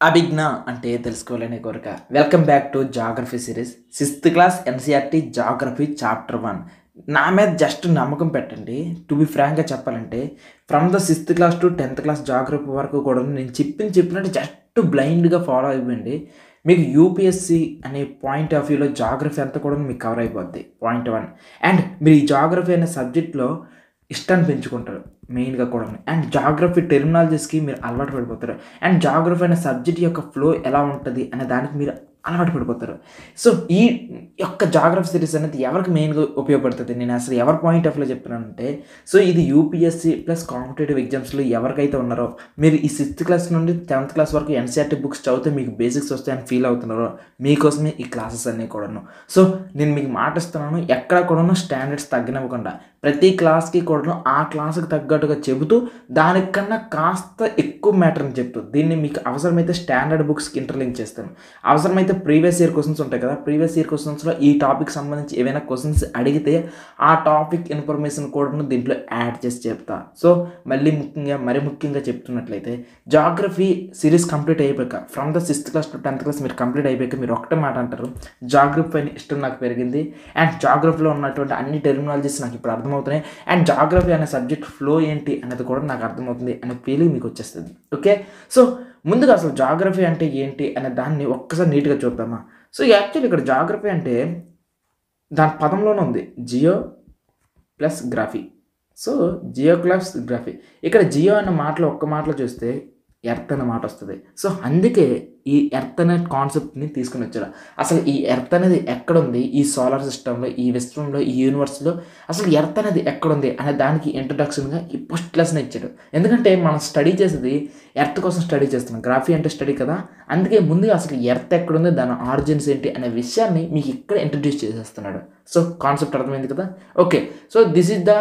అభిజ్ఞ అంటే తెలుసుకోవాలనే కోరిక. Welcome back to geography series. 6th class NCERT geography chapter 1. నా మీద జస్ట్ నమ్మకం పెట్టండి. టు బి ఫ్రాంక్గా చెప్పాలంటే from the 6th class to 10th class geography వరకు కూడా నేను చెప్పినట్టు జస్ట్ బ్లైండ్గా ఫాలో అయిపోయింది. మీకు యూపీఎస్సీ అనే పాయింట్ ఆఫ్ వ్యూలో జాగ్రఫీ అంతా కూడా మీకు కవర్ అయిపోద్ది. పాయింట్ 1. అండ్ మీరు ఈ జాగ్రఫీ అనే సబ్జెక్ట్లో ఇష్టాన్ని పెంచుకుంటారు మెయిన్గా కూడా. అండ్ జాగ్రఫీ టెర్మినాలజీస్కి మీరు అలవాటు పడిపోతారు. అండ్ జాగ్రఫీ అనే సబ్జెక్ట్ యొక్క ఫ్లో ఎలా ఉంటుంది అనే దానికి మీరు అలవాటు పడిపోతారు. సో ఈ యొక్క జాగ్రఫీ సిరీస్ అనేది ఎవరికి మెయిన్గా ఉపయోగపడుతుంది, నేను అసలు ఎవరి పాయింట్ ఆఫ్ వ్యూలో చెప్తున్నానంటే, సో ఇది యూపీఎస్సీ ప్లస్ కాంపిటేటివ్ ఎగ్జామ్స్లో ఎవరికైతే ఉన్నారో, మీరు ఈ 6th క్లాస్ నుండి 10th క్లాస్ వరకు ఎన్సీఆర్టీ బుక్స్ చదివితే మీకు బేసిక్స్ వస్తాయని ఫీల్ అవుతున్నారో మీకోసమే ఈ క్లాసెస్ అన్నీ కూడాను. సో నేను మీకు మాట ఇస్తున్నాను, ఎక్కడ కూడాను స్టాండర్డ్స్ తగ్గినవ్వకుండా ప్రతి క్లాస్కి కూడాను ఆ క్లాస్కి తగ్గట్టుగా చెబుతూ దానికన్నా కాస్త ఎక్కువ మ్యాటర్ని చెప్తూ దీన్ని మీకు అవసరమైతే స్టాండర్డ్ బుక్స్కి ఇంటర్లింక్ చేస్తాను. అవసరమైతే ప్రీవియస్ ఇయర్ క్వశ్చన్స్ ఉంటాయి కదా, ప్రీవియస్ ఇయర్ క్వశ్చన్స్లో ఈ టాపిక్ సంబంధించి ఏవైనా క్వశ్చన్స్ అడిగితే ఆ టాపిక్ ఇన్ఫర్మేషన్ కూడా దీంట్లో యాడ్ చేసి చెప్తా. సో మరి ముఖ్యంగా చెప్తున్నట్లయితే జాగ్రఫీ సిరీస్ కంప్లీట్ అయిపోయాక from the 6th class to 10th class మీరు కంప్లీట్ అయిపోయాక మీరు ఒకటే మాట అంటారు, జాగ్రఫీ అని ఇష్టం నాకు పెరిగింది అండ్ జాగ్రఫీలో ఉన్నటువంటి అన్ని టెర్మినాలజీస్ నాకు ఇప్పుడు అర్థమవుతున్నాయి అండ్ జాగ్రఫీ అనే సబ్జెక్ట్ ఫ్లో ఏంటి అనేది కూడా నాకు అర్థమవుతుంది అనే ఫీలింగ్ మీకు వచ్చేస్తుంది. ఓకే, సో ముందుగా అసలు జాగ్రఫీ అంటే ఏంటి అనే దాన్ని ఒక్కసారి నీట్గా చూద్దామా. సో యాక్చువల్లీ ఇక్కడ జాగ్రఫీ అంటే దాని పదంలోనే ఉంది, geo plus graphy. So geo plus graphy. ఇక్కడ జియో అన్న మాటలో ఒక్క మాటలో చూస్తే ఎర్త్ అనే మాట వస్తుంది. సో అందుకే ఈ ఎర్త్ అనే కాన్సెప్ట్ని తీసుకుని వచ్చారు. అసలు ఈ ఎర్త్ అనేది ఎక్కడుంది ఈ సోలార్ సిస్టంలో, ఈ విశ్వంలో, ఈ యూనివర్స్లో అసలు ఎర్త్ అనేది ఎక్కడుంది అనే దానికి ఇంట్రడక్షన్గా ఈ ఫస్ట్ లెసన్ ఇచ్చాడు. ఎందుకంటే మనం స్టడీ చేసేది ఎర్త్ కోసం స్టడీ చేస్తున్నాం, గ్రాఫీ అంటే స్టడీ కదా. అందుకే ముందుగా అసలు ఎర్త్ ఎక్కడుంది, దాని ఆరిజిన్స్ ఏంటి అనే విషయాన్ని మీకు ఇక్కడ ఇంట్రడ్యూస్ చేసేస్తున్నాడు. సో కాన్సెప్ట్ అర్థమైంది కదా. Okay, so this is the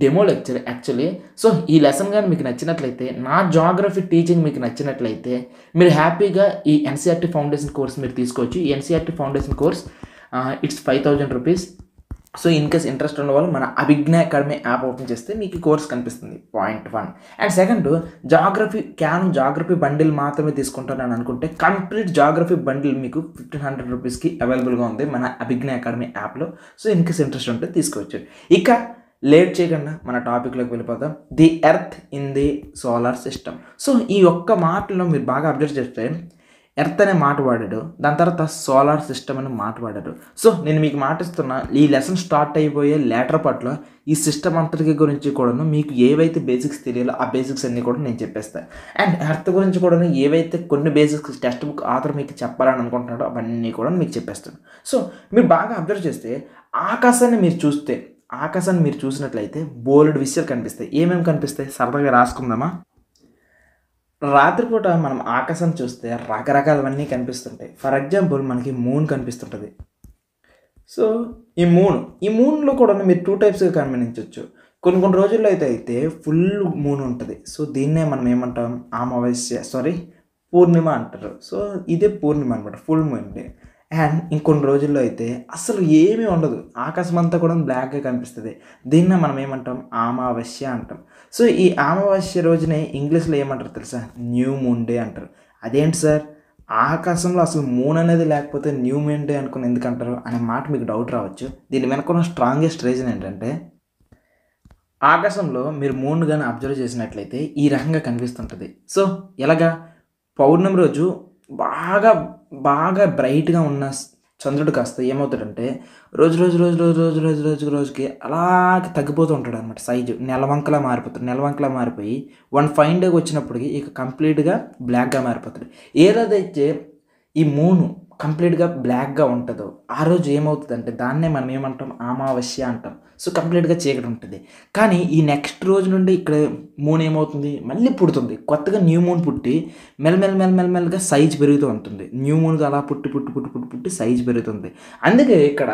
demo lecture actually. So ఈ లెసన్ కానీ మీకు నచ్చినట్లయితే, నా జాగ్రఫీ టీచింగ్ మీకు నచ్చినట్లయితే మీరు హ్యాపీగా ఈ ఎన్సీఆర్టీ ఫౌండేషన్ కోర్స్ మీరు తీసుకోవచ్చు. ఈ NCERT foundation course it's 5,000 rupees. So in case interest ఉన్న వాళ్ళు మన అభిజ్ఞ అకాడమీ యాప్ ఓపెన్ చేస్తే మీకు ఈ కోర్స్ కనిపిస్తుంది. Point 1. And second, geography bundle మాత్రమే తీసుకుంటానని అనుకుంటే కంప్లీట్ జాగ్రఫీ బండిల్ మీకు 1,500 రూపీస్కి అవైలబుల్గా ఉంది మన అభిజ్ఞ అకాడమీ యాప్లో. సో ఇన్ కేస్ ఇంట్రెస్ట్ ఉంటే తీసుకోవచ్చు. ఇక లేట్ చేయకుండా మన టాపిక్లోకి వెళ్ళిపోతాం. The earth in the solar system. So ఈ ఒక్క మాటలో మీరు బాగా అబ్జర్వ్ చేస్తే ఎర్త్ అనే మాట వాడాడు, దాని తర్వాత సోలార్ సిస్టమ్ అనే మాట వాడాడు. సో నేను మీకు మాట ఇస్తున్నా, ఈ లెసన్ స్టార్ట్ అయిపోయే లేటర్ పార్ట్లో ఈ సిస్టమ్ అంతటి గురించి కూడాను మీకు ఏవైతే బేసిక్స్ తెలియాలో ఆ బేసిక్స్ అన్నీ కూడా నేను చెప్పేస్తాను. అండ్ ఎర్త్ గురించి కూడా ఏవైతే కొన్ని బేసిక్స్ టెక్స్ట్ బుక్ ఆథర్ మీకు చెప్పాలని అనుకుంటున్నాడో అవన్నీ కూడా మీకు చెప్పేస్తాను. సో మీరు బాగా అబ్జర్వ్ చేస్తే ఆకాశాన్ని మీరు చూసినట్లయితే బోల్డ్ విషయాలు కనిపిస్తాయి. ఏమేమి కనిపిస్తాయి సరదాగా రాసుకుందామా. రాత్రిపూట మనం ఆకాశం చూస్తే రకరకాలవన్నీ కనిపిస్తుంటాయి. ఫర్ ఎగ్జాంపుల్ మనకి మూన్ కనిపిస్తుంటుంది. సో ఈ మూన్లో కూడా మీరు 2 టైప్స్గా గమనించవచ్చు. కొన్ని రోజుల్లో అయితే ఫుల్ మూన్ ఉంటుంది. సో దీన్నే మనం ఏమంటాం, పూర్ణిమ అంటారు. సో ఇదే పూర్ణిమ అనమాట, ఫుల్ మూన్ డే. అండ్ ఇంకొన్ని రోజుల్లో అయితే అసలు ఏమీ ఉండదు, ఆకాశం అంతా కూడా బ్లాక్గా కనిపిస్తుంది. దీన్నే మనం ఏమంటాం, అమావాస్య అంటాం. సో ఈ అమావాస్య రోజునే ఇంగ్లీష్లో ఏమంటారు తెలుసా, న్యూ మూన్ డే అంటారు. అదేంటి సార్, ఆకాశంలో అసలు మూన్ అనేది లేకపోతే న్యూ మూన్ డే అనుకుని ఎందుకంటారు అనే మాట మీకు డౌట్ రావచ్చు. దీని వెనుకున్న స్ట్రాంగెస్ట్ రీజన్ ఏంటంటే, ఆకాశంలో మీరు మూన్ కానీ అబ్జర్వ్ చేసినట్లయితే ఈ రకంగా కనిపిస్తుంటుంది. సో ఎలాగా, పౌర్ణమి రోజు బాగా బ్రైట్గా ఉన్న చంద్రుడు కాస్త ఏమవుతాడంటే రోజుకి అలాగే తగ్గిపోతూ ఉంటాడు అనమాట. సైజు నెలవంకలా మారిపోయి 1 ఫైన్ డేకి వచ్చినప్పటికీ ఇక కంప్లీట్గా బ్లాక్గా మారిపోతాడు. ఏదైతే ఈ మూను కంప్లీట్గా బ్లాక్గా ఉంటుందో ఆ రోజు ఏమవుతుందంటే దాన్నే మనం ఏమంటాం, అమావాస్య అంటాం. సో కంప్లీట్గా చీకటి ఉంటుంది. కానీ ఈ నెక్స్ట్ రోజు నుండి ఇక్కడ మూన్ ఏమవుతుంది, మళ్ళీ పుడుతుంది. కొత్తగా న్యూ మూన్ పుట్టి మెల్లమెల్లగా సైజ్ పెరుగుతూ ఉంటుంది. న్యూ మూన్గా అలా పుట్టి సైజ్ పెరుగుతుంది. అందుకే ఇక్కడ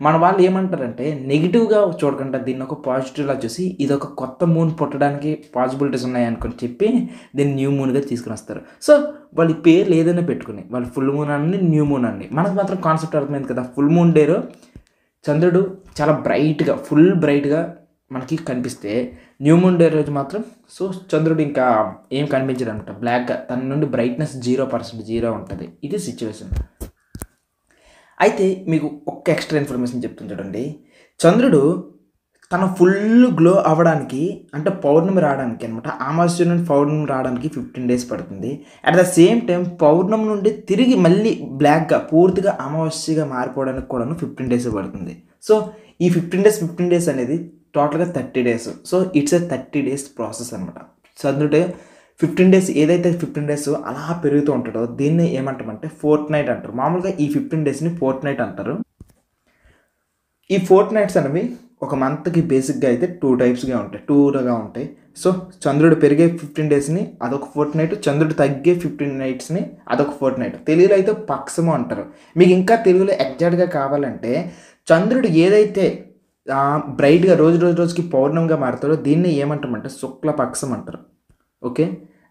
మన వాళ్ళు ఏమంటారంటే, నెగిటివ్గా చూడకుండా దీన్ని ఒక పాజిటివ్లా చూసి ఇది ఒక కొత్త మూన్ పుట్టడానికి పాసిబిలిటీస్ ఉన్నాయి అనుకుని చెప్పి దీన్ని న్యూ మూన్గా తీసుకుని వస్తారు. సో వాళ్ళ పేర్లు ఏదైనా పెట్టుకుని వాళ్ళు ఫుల్ మూన్ అని న్యూ మూన్ అని, మనకు మాత్రం కాన్సెప్ట్ అర్థమైంది కదా. ఫుల్ మూన్ డేలో చంద్రుడు చాలా ఫుల్ బ్రైట్గా మనకి కనిపిస్తే న్యూ మూన్ డే రోజు మాత్రం సో చంద్రుడు ఇంకా ఏం కనిపించడు అనమాట, బ్లాక్గా తన నుండి బ్రైట్నెస్ 0% జీరో ఉంటుంది. ఇది సిచ్యువేషన్. అయితే మీకు ఒక్క ఎక్స్ట్రా ఇన్ఫర్మేషన్ చెప్తుంది చూడండి. చంద్రుడు తన ఫుల్ గ్లో అవ్వడానికి అంటే పౌర్ణమి రావడానికి అనమాట, అమావాస్య నుండి పౌర్ణమి రావడానికి 15 డేస్ పడుతుంది. అట్ ద సేమ్ టైం పౌర్ణమి నుండి తిరిగి మళ్ళీ బ్లాక్గా పూర్తిగా అమావాస్యగా మారిపోవడానికి కూడా 15 డేస్ పడుతుంది. సో ఈ 15 డేస్ అనేది టోటల్గా 30 days. So it's a 30 days process అనమాట. చంద్రుడు 15 డేస్ ఏదైతే 15 డేస్ అలా పెరుగుతూ ఉంటాడో దీన్ని ఏమంటామంటే ఫోర్త్ నైట్ అంటారు. మామూలుగా ఈ 15 డేస్ని ఫోర్త్ నైట్ అంటారు. ఈ ఫోర్త్ నైట్స్ అనేవి ఒక మంత్కి బేసిక్గా అయితే 2 టైప్స్గా ఉంటాయి, 2గా ఉంటాయి. సో చంద్రుడు పెరిగే 15 డేస్ని అదొక ఫోర్త్ నైట్, చంద్రుడు తగ్గే 15 నైట్స్ని అదొక ఫోర్త్ నైట్. తెలుగులో అయితే పక్షము అంటారు. మీకు ఇంకా తెలుగులో ఎగ్జాక్ట్గా కావాలంటే చంద్రుడు ఏదైతే బ్రైట్గా రోజుకి పౌర్ణమిగా మారుతాడో దీన్ని ఏమంటామంటే శుక్లపక్షం అంటారు. ఓకే,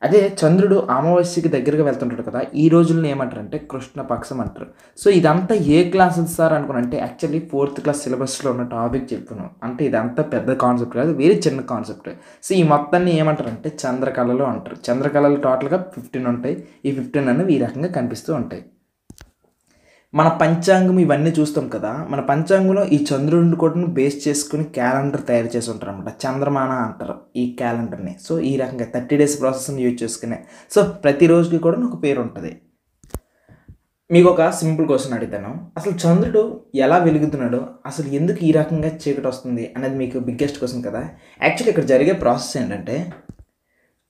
అదే చంద్రుడు అమావాస్యకి దగ్గరగా వెళ్తుంటాడు కదా, ఈ రోజులను ఏమంటారంటే కృష్ణపక్షం అంటారు. సో ఇదంతా ఏ క్లాసెస్ సార్ అనుకున్నంటే యాక్చువల్లీ 4th క్లాస్ సిలబస్లో ఉన్న టాపిక్ చెప్తున్నాం. అంటే ఇదంతా పెద్ద కాన్సెప్ట్ కాదు, వెరీ చిన్న కాన్సెప్ట్. సో ఈ మొత్తాన్ని ఏమంటారంటే చంద్రకళలు అంటారు. చంద్రకళలు టోటల్గా 15 ఉంటాయి. ఈ 15 అనేవి ఈ రకంగా కనిపిస్తూ ఉంటాయి. మన పంచాంగం ఇవన్నీ చూస్తాం కదా, మన పంచాంగంలో ఈ చంద్రుడిని కూడా బేస్ చేసుకుని క్యాలెండర్ తయారు చేసి ఉంటారు అనమాట. చంద్రమాన అంటారు ఈ క్యాలెండర్ని. సో ఈ రకంగా 30 డేస్ ప్రాసెస్ని యూజ్ చేసుకునే సో ప్రతిరోజుకి కూడా ఒక పేరు ఉంటుంది. మీకు ఒక సింపుల్ క్వశ్చన్ అడుగుతాను, అసలు చంద్రుడు ఎలా వెలుగుతున్నాడు, అసలు ఎందుకు ఈ రకంగా చీకటి వస్తుంది అనేది మీకు బిగ్గెస్ట్ క్వశ్చన్ కదా. యాక్చువల్లీ ఇక్కడ జరిగే ప్రాసెస్ ఏంటంటే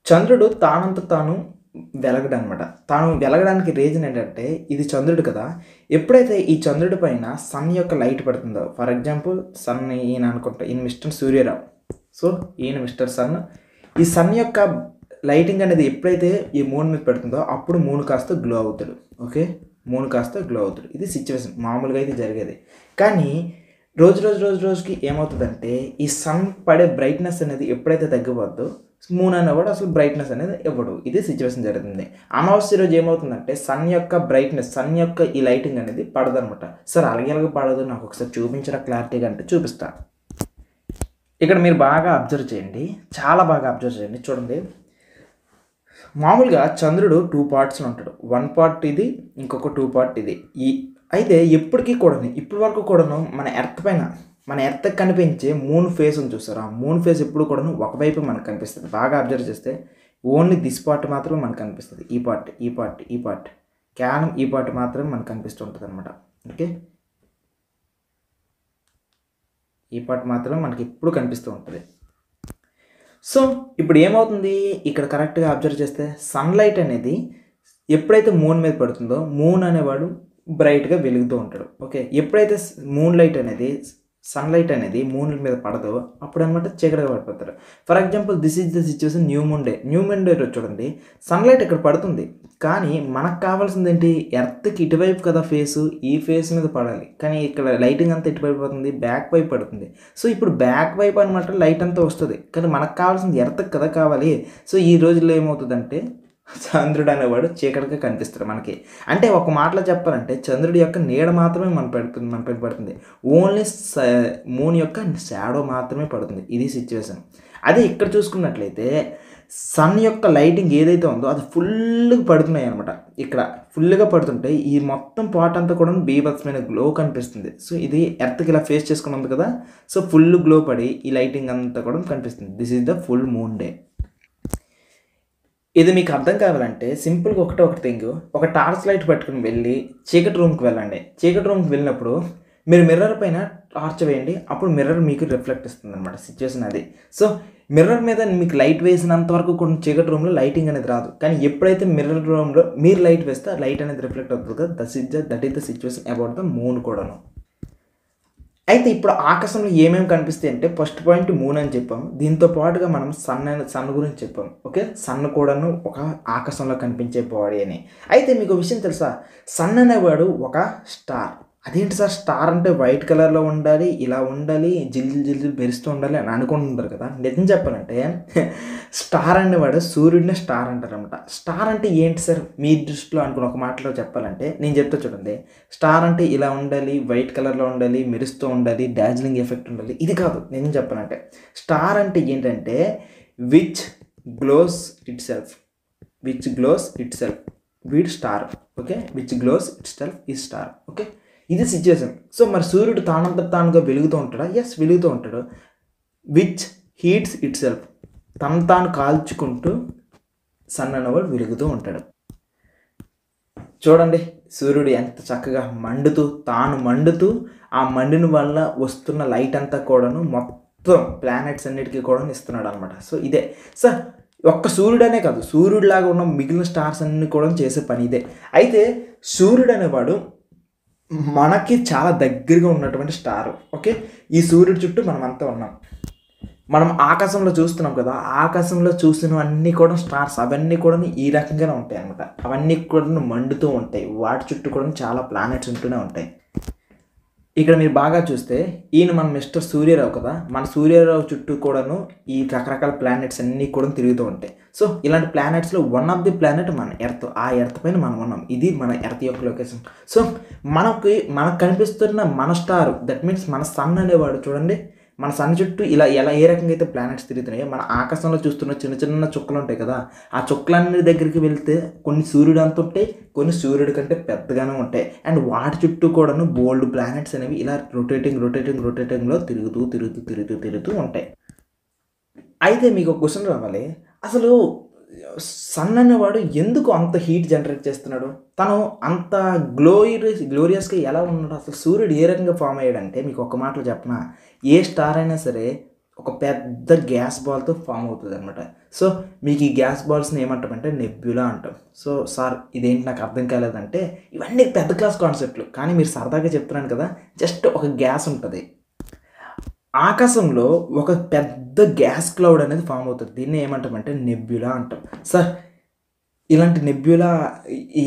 చంద్రుడు తానంత తాను వెలగడం అనమాట. తాను వెలగడానికి రీజన్ ఏంటంటే ఇది చంద్రుడు కదా, ఎప్పుడైతే ఈ చంద్రుడి పైన సన్ యొక్క లైట్ పడుతుందో, ఫర్ ఎగ్జాంపుల్ సన్ ఈయన అనుకుంటా, ఈయన మిస్టర్ సూర్యరావు, సో ఈయన మిస్టర్ సన్, ఈ సన్ యొక్క లైటింగ్ అనేది ఎప్పుడైతే ఈ మూన్ మీద పెడుతుందో అప్పుడు మూన్ కాస్త గ్లో అవుతాడు. ఓకే, మూన్ కాస్త గ్లో అవుతాడు. ఇది సిచ్యువేషన్, మామూలుగా అయితే జరిగేది. కానీ రోజుకి ఏమవుతుందంటే ఈ సన్ పడే బ్రైట్నెస్ అనేది ఎప్పుడైతే తగ్గిపోద్దో మూన్ అనేవాడు అసలు బ్రైట్నెస్ అనేది ఇవ్వడు. ఇది సిచ్యువేషన్ జరుగుతుంది. అమావాస్య రోజు ఏమవుతుందంటే సన్ యొక్క బ్రైట్నెస్, సన్ యొక్క ఈ లైటింగ్ అనేది పడదనమాట. సార్ అలాగే పడదు, నాకు ఒకసారి చూపించరా క్లారిటీగా అంటే చూపిస్తా. ఇక్కడ మీరు బాగా అబ్జర్వ్ చేయండి, చాలా బాగా అబ్జర్వ్ చేయండి. చూడండి, మామూలుగా చంద్రుడు 2 పార్ట్స్లో ఉంటాడు. 1 పార్ట్ ఇది, ఇంకొక 2 పార్ట్ ఇది. అయితే ఎప్పటికీ కూడాను ఇప్పటి వరకు కూడాను మన ఎర్త్కి కనిపించే మూన్ ఫేస్ అని చూస్తారు. ఆ మూన్ ఫేస్ ఎప్పుడు కూడాను ఒకవైపు మనకు కనిపిస్తుంది. బాగా అబ్జర్వ్ చేస్తే ఓన్లీ దిస్ పార్ట్ మాత్రమే మనకు కనిపిస్తుంది. ఈ పార్ట్ కేవలం ఈ పార్ట్ మాత్రమే మనకు కనిపిస్తూ ఉంటుంది అనమాట. ఓకే, ఈ పార్ట్ మాత్రమే మనకి ఎప్పుడు కనిపిస్తూ ఉంటుంది. సో ఇప్పుడు ఏమవుతుంది, ఇక్కడ కరెక్ట్గా అబ్జర్వ్ చేస్తే సన్లైట్ అనేది ఎప్పుడైతే మూన్ మీద పడుతుందో మూన్ అనేవాడు బ్రైట్గా వెలుగుతూ ఉంటాడు. ఓకే, ఎప్పుడైతే సన్లైట్ అనేది మూన్ మీద పడదో అప్పుడు అనమాట చీకటిగా పడిపోతారు. For example this is the situation new moon day చూడండి, సన్లైట్ ఇక్కడ పడుతుంది. కానీ మనకు కావాల్సింది ఏంటి, ఎర్త్కి ఇటువైపు కదా ఫేసు, ఈ ఫేస్ మీద పడాలి. కానీ ఇక్కడ లైటింగ్ అంతా ఇటువైపు పడుతుంది, బ్యాక్ వైపు పడుతుంది. సో ఇప్పుడు బ్యాక్ వైపు అనమాట లైట్ అంతా వస్తుంది. కానీ మనకు కావాల్సింది ఎర్త్కి కదా కావాలి. సో ఈ రోజుల్లో ఏమవుతుందంటే చంద్రుడు అనేవాడు చీకటిగా కనిపిస్తాడు మనకి. అంటే ఒక మాటలో చెప్పాలంటే చంద్రుడి యొక్క నీడ మాత్రమే మన పైన పడుతుంది. ఓన్లీ మూన్ యొక్క షాడో మాత్రమే పడుతుంది. ఇది సిచ్యువేషన్. అదే ఇక్కడ చూసుకున్నట్లయితే సన్ యొక్క లైటింగ్ ఏదైతే ఉందో అది ఫుల్గా పడుతున్నాయి అనమాట. ఇక్కడ ఫుల్గా పడుతుంటే ఈ మొత్తం పార్ట్ అంతా కూడా బీభత్సమైన గ్లో కనిపిస్తుంది. సో ఇది ఎర్త్కి ఇలా ఫేస్ చేసుకుని ఉంది కదా, సో ఫుల్ గ్లో పడి ఈ లైటింగ్ అంతా కూడా కనిపిస్తుంది. This is the full moon day. ఇది మీకు అర్థం కావాలంటే సింపుల్గా ఒకటి థింగ్, ఒక టార్చ్ లైట్ పట్టుకుని వెళ్ళి చీకటి రూమ్కి వెళ్ళండి. చీకటి రూమ్కి వెళ్ళినప్పుడు మీరు మిర్రర్ పైన టార్చ్ వేయండి, అప్పుడు మిర్రర్ మీకు రిఫ్లెక్ట్ ఇస్తుంది అనమాట. సిచ్యువేషన్ అది. సో మిర్రర్ మీద మీకు లైట్ వేసినంత వరకు కొన్ని చీకటి రూమ్లో లైటింగ్ అనేది రాదు. కానీ ఎప్పుడైతే మిర్రర్ రూమ్లో మీరు లైట్ వేస్తే లైట్ అనేది రిఫ్లెక్ట్ అవుతుంది కదా, that is the situation about the moon కూడాను. అయితే ఇప్పుడు ఆకాశంలో ఏమేమి కనిపిస్తాయి అంటే ఫస్ట్ పాయింట్ మూన్ అని చెప్పాం, దీంతో పాటుగా మనం సన్ గురించి చెప్పాం. ఓకే, సన్ కూడాను ఒక ఆకాశంలో కనిపించే బాడీ అని. అయితే మీకు విషయం తెలుసా, సన్ అనేవాడు ఒక స్టార్. అదేంటి సార్ స్టార్ అంటే వైట్ కలర్లో ఉండాలి, ఇలా ఉండాలి, జిల్ జిల్ మెరుస్తూ ఉండాలి అని అనుకుంటుంటారు కదా. నిజం చెప్పాలంటే స్టార్ అనేవాడు సూర్యుడిని స్టార్ అంటారనమాట. స్టార్ అంటే ఏంటి సార్ మీ దృష్టిలో అనుకుని ఒక మాటలో చెప్పాలంటే నేను చెప్తా చూడండి. స్టార్ అంటే ఇలా ఉండాలి, వైట్ కలర్లో ఉండాలి, మెరుస్తూ ఉండాలి, డార్జిలింగ్ ఎఫెక్ట్ ఉండాలి, ఇది కాదు. నేను చెప్పాలంటే స్టార్ అంటే ఏంటంటే విచ్ గ్లోస్ ఇట్ సెల్ఫ్, వీడ్ star. Okay, which glows itself ఈ స్టార్. ఓకే, ఇది సిచ్యువేషన్. సో మరి సూర్యుడు తానంత తానుగా వెలుగుతూ ఉంటాడా? ఎస్, వెలుగుతూ ఉంటాడు. విచ్ హీట్స్ ఇట్ సెల్ఫ్, తను తాను కాల్చుకుంటూ సన్ అనేవాడు వెలుగుతూ ఉంటాడు. చూడండి సూర్యుడు ఎంత చక్కగా మండుతూ ఆ మండిన వల్ల వస్తున్న లైట్ అంతా కూడాను మొత్తం ప్లానెట్స్ అన్నిటికీ కూడా ఇస్తున్నాడు అనమాట. సో ఇదే సార్, ఒక్క సూర్యుడనే కాదు, సూర్యుడిలాగా ఉన్న మిగిలిన స్టార్స్ అన్ని కూడా చేసే పని ఇదే. అయితే సూర్యుడు అనేవాడు మనకి చాలా దగ్గరగా ఉన్నటువంటి స్టార్. ఓకే, ఈ సూర్యుడి చుట్టూ మనం అంతా ఉన్నాం. మనం ఆకాశంలో చూస్తున్నాం కదా, ఆకాశంలో చూసినవన్నీ కూడా స్టార్స్, అవన్నీ కూడా ఈ రకంగానే ఉంటాయి అనమాట. అవన్నీ కూడా మండుతూ ఉంటాయి, వాటి చుట్టూ కూడా చాలా ప్లానెట్స్ ఉంటూనే ఉంటాయి. ఇక్కడ మీరు బాగా చూస్తే ఈయన మన మిస్టర్ సూర్యరావు కదా, మన సూర్యరావు చుట్టూ కూడాను ఈ రకరకాల ప్లానెట్స్ అన్నీ కూడా తిరుగుతూ ఉంటాయి. సో ఇలాంటి ప్లానెట్స్లో వన్ ఆఫ్ ది ప్లానెట్ మన ఎర్త్. ఆ ఎర్త్ పైన మనం ఉన్నాం. ఇది మన ఎర్త్ యొక్క లొకేషన్. సో మనకు కనిపిస్తున్న మన స్టార్, దట్ మీన్స్ మన సన్ అనేవాడు చూడండి, మన సన్ చుట్టూ ఇలా ఏ రకంగా అయితే ప్లానెట్స్ తిరుగుతున్నాయో, మన ఆకాశంలో చూస్తున్న చిన్న చిన్న చుక్కలు ఉంటాయి కదా, ఆ చుక్కలన్నీ దగ్గరికి వెళ్తే కొన్ని సూర్యుడు అంత ఉంటాయి, కొన్ని సూర్యుడి కంటే పెద్దగానే ఉంటాయి. అండ్ వాటి చుట్టూ కూడాను బోల్డ్ ప్లానెట్స్ అనేవి ఇలా రొటేటింగ్లో తిరుగుతూ ఉంటాయి. అయితే మీకు ఒక క్వశ్చన్ రావాలి, అసలు సన్ అనేవాడు ఎందుకు అంత హీట్ జనరేట్ చేస్తున్నాడు? తను అంత గ్లోరియస్గా ఎలా ఉన్నాడు? అసలు సూర్యుడు ఏ రకంగా ఫామ్ అయ్యాడంటే మీకు ఒక మాటలో చెప్పనా, ఏ స్టార్ అయినా సరే ఒక పెద్ద గ్యాస్ బాల్తో ఫామ్ అవుతుంది అనమాట. సో మీకు ఈ గ్యాస్ బాల్స్ని ఏమంటామంటే నెబ్యులా అంటాం. సో సార్ ఇదేంటి నాకు అర్థం కాలేదంటే, ఇవన్నీ పెద్ద క్లాస్ కాన్సెప్ట్లు, కానీ మీరు సరదాగా చెప్తున్నాను కదా, జస్ట్ ఒక గ్యాస్ ఉంటుంది ఆకాశంలో, ఒక పెద్ద గ్యాస్ క్లౌడ్ అనేది ఫామ్ అవుతుంది. దీన్ని ఏమంటామంటే నెబ్యులా అంటాం. సార్ ఇలాంటి నెబ్యులా